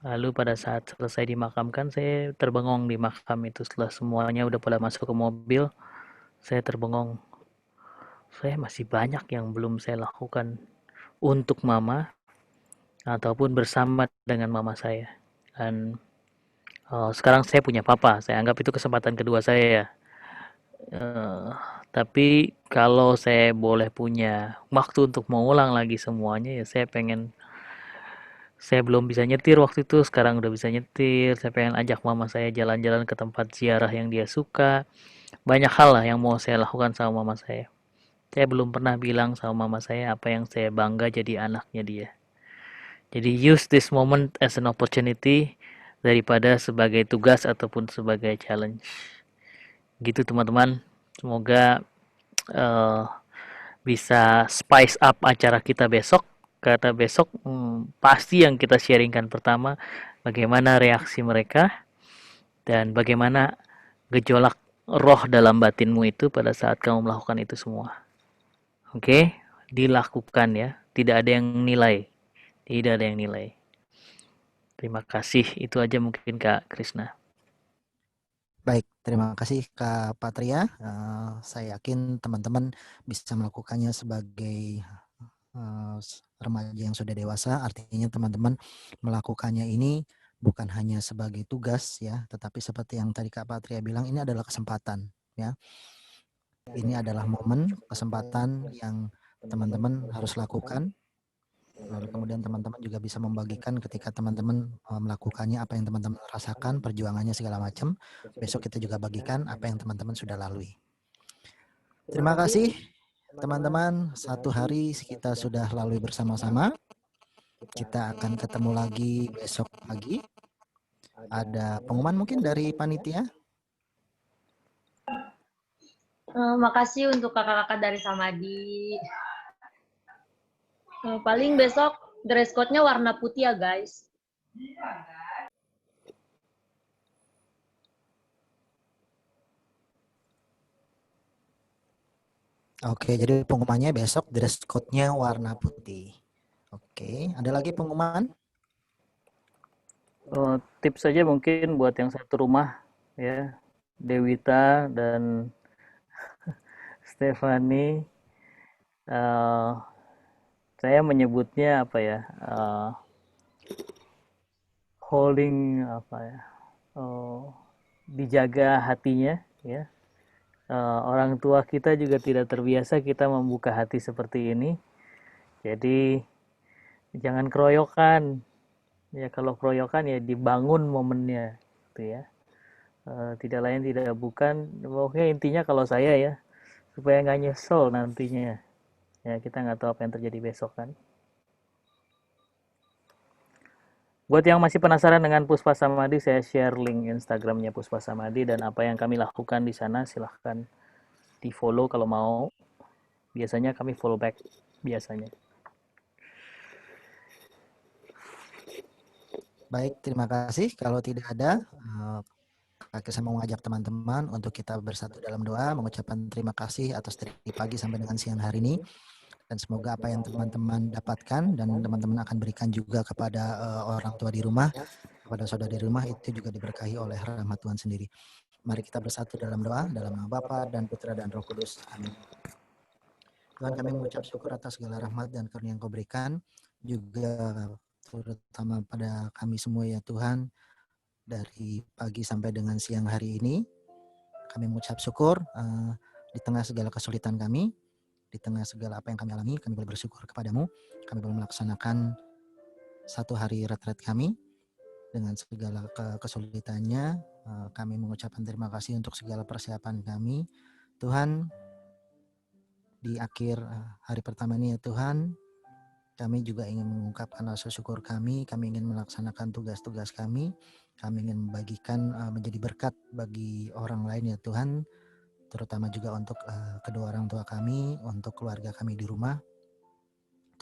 Lalu pada saat selesai dimakamkan, saya terbengong di makam itu. Setelah semuanya udah pada masuk ke mobil, saya terbengong. Saya masih banyak yang belum saya lakukan untuk mama ataupun bersama dengan mama saya. Dan sekarang saya punya papa. Saya anggap itu kesempatan kedua saya ya. Tapi kalau saya boleh punya waktu untuk mengulang lagi semuanya ya saya pengen. Saya belum bisa nyetir waktu itu, sekarang udah bisa nyetir. Saya pengen ajak mama saya jalan-jalan ke tempat ziarah yang dia suka. Banyak hal lah yang mau saya lakukan sama mama saya. Saya belum pernah bilang sama mama saya apa yang saya bangga jadi anaknya dia. Jadi use this moment as an opportunity daripada sebagai tugas ataupun sebagai challenge. Gitu teman-teman. Semoga bisa spice up acara kita besok. Karena besok pasti yang kita sharingkan pertama bagaimana reaksi mereka dan bagaimana gejolak roh dalam batinmu itu pada saat kamu melakukan itu semua. Oke, dilakukan ya. Tidak ada yang nilai. Tidak ada yang nilai. Terima kasih. Itu aja mungkin Kak Krisna. Baik, terima kasih Kak Patria. Saya yakin teman-teman bisa melakukannya sebagai remaja yang sudah dewasa. Artinya teman-teman melakukannya ini bukan hanya sebagai tugas ya, tetapi seperti yang tadi Kak Patria bilang, ini adalah kesempatan ya. Ini adalah momen, kesempatan yang teman-teman harus lakukan Lalu kemudian teman-teman juga bisa membagikan ketika teman-teman melakukannya, apa yang teman-teman rasakan, perjuangannya segala macam. Besok kita juga bagikan apa yang teman-teman sudah lalui. Terima kasih teman-teman. Satu hari kita sudah lalui bersama-sama. Kita akan ketemu lagi besok pagi. Ada pengumuman mungkin dari panitia? Makasih untuk kakak-kakak dari Samadi. Paling besok dress code-nya warna putih ya guys. Oke, jadi pengumumannya besok dress code-nya warna putih. Oke, ada lagi pengumuman? Tips saja mungkin buat yang satu rumah ya, Dewita dan Stefani. Saya menyebutnya apa ya? Holding apa ya? Dijaga hatinya ya. Orang tua kita juga tidak terbiasa kita membuka hati seperti ini. Jadi jangan keroyokan. Ya kalau keroyokan ya dibangun momennya gitu ya. Tidak lain tidak bukan, pokoknya intinya kalau saya ya supaya nggak nyesel nantinya. Ya kita nggak tahu apa yang terjadi besok kan. Buat yang masih penasaran dengan Puspa Samadi, saya share link Instagramnya Puspa Samadi dan apa yang kami lakukan di sana silahkan di follow kalau mau. Biasanya kami follow back biasanya. Baik, terima kasih. Kalau tidak ada, saya mau mengajak teman-teman untuk kita bersatu dalam doa, mengucapkan terima kasih atas dari pagi sampai dengan siang hari ini. Dan semoga apa yang teman-teman dapatkan dan teman-teman akan berikan juga kepada orang tua di rumah, kepada saudara di rumah, itu juga diberkahi oleh rahmat Tuhan sendiri. Mari kita bersatu dalam doa, dalam nama Bapa dan Putra dan Roh Kudus. Amin. Tuhan, kami mengucap syukur atas segala rahmat dan karunia yang Kau berikan, juga terutama pada kami semua ya Tuhan, dari pagi sampai dengan siang hari ini. Kami mengucap syukur di tengah segala kesulitan kami, di tengah segala apa yang kami alami, kami boleh bersyukur kepadamu. Kami boleh melaksanakan satu hari retret kami dengan segala kesulitannya. Kami mengucapkan terima kasih untuk segala persiapan kami. Tuhan, di akhir hari pertama ini ya Tuhan, kami juga ingin mengungkapkan rasa syukur kami ingin melaksanakan tugas-tugas kami ingin membagikan menjadi berkat bagi orang lain ya Tuhan, terutama juga untuk kedua orang tua kami, untuk keluarga kami di rumah.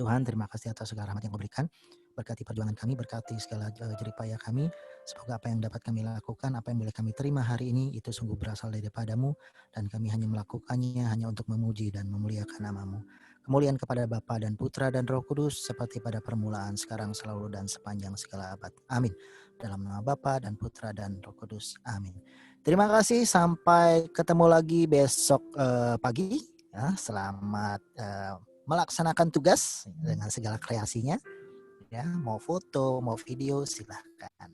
Tuhan, terima kasih atas segala rahmat yang Kau berikan. Berkati perjuangan kami, berkati segala jerih payah kami. Semoga apa yang dapat kami lakukan, apa yang boleh kami terima hari ini, itu sungguh berasal daripada-Mu, dan kami hanya melakukannya hanya untuk memuji dan memuliakan nama-Mu. Kemuliaan kepada Bapa dan Putra dan Roh Kudus, seperti pada permulaan, sekarang, selalu, dan sepanjang segala abad. Amin. Dalam nama Bapa dan Putra dan Roh Kudus. Amin. Terima kasih, sampai ketemu lagi besok pagi. Ya, selamat melaksanakan tugas dengan segala kreasinya. Ya, mau foto, mau video, silahkan.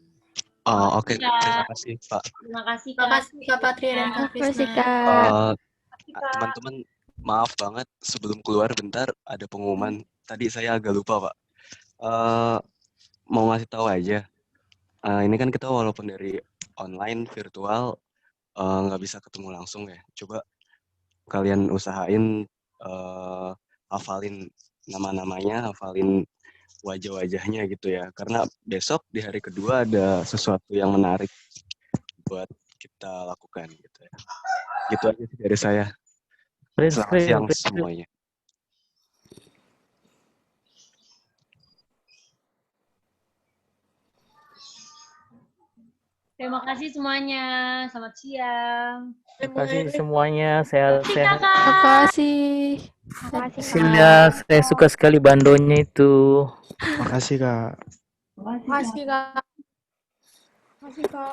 Oke. Terima kasih Pak. Terima kasih Terima kasih Kak Patria dan Kak Terima kasih, Krisna. Kak. Teman-teman, maaf banget sebelum keluar bentar ada pengumuman. Tadi saya agak lupa Pak. Mau ngasih tahu aja. Ini kan kita walaupun dari online, virtual, nggak bisa ketemu langsung ya. Coba kalian usahain hafalin nama-namanya, hafalin wajah-wajahnya gitu ya. Karena besok di hari kedua ada sesuatu yang menarik buat kita lakukan gitu ya. Gitu aja sih dari saya. Selamat siang semuanya. Terima kasih semuanya. Selamat siang. Terima kasih semuanya. Sehat-sehat. Terima kasih. Silya, saya suka sekali bandonya itu. Makasih Kak. Makasih Kak. Makasih Kak.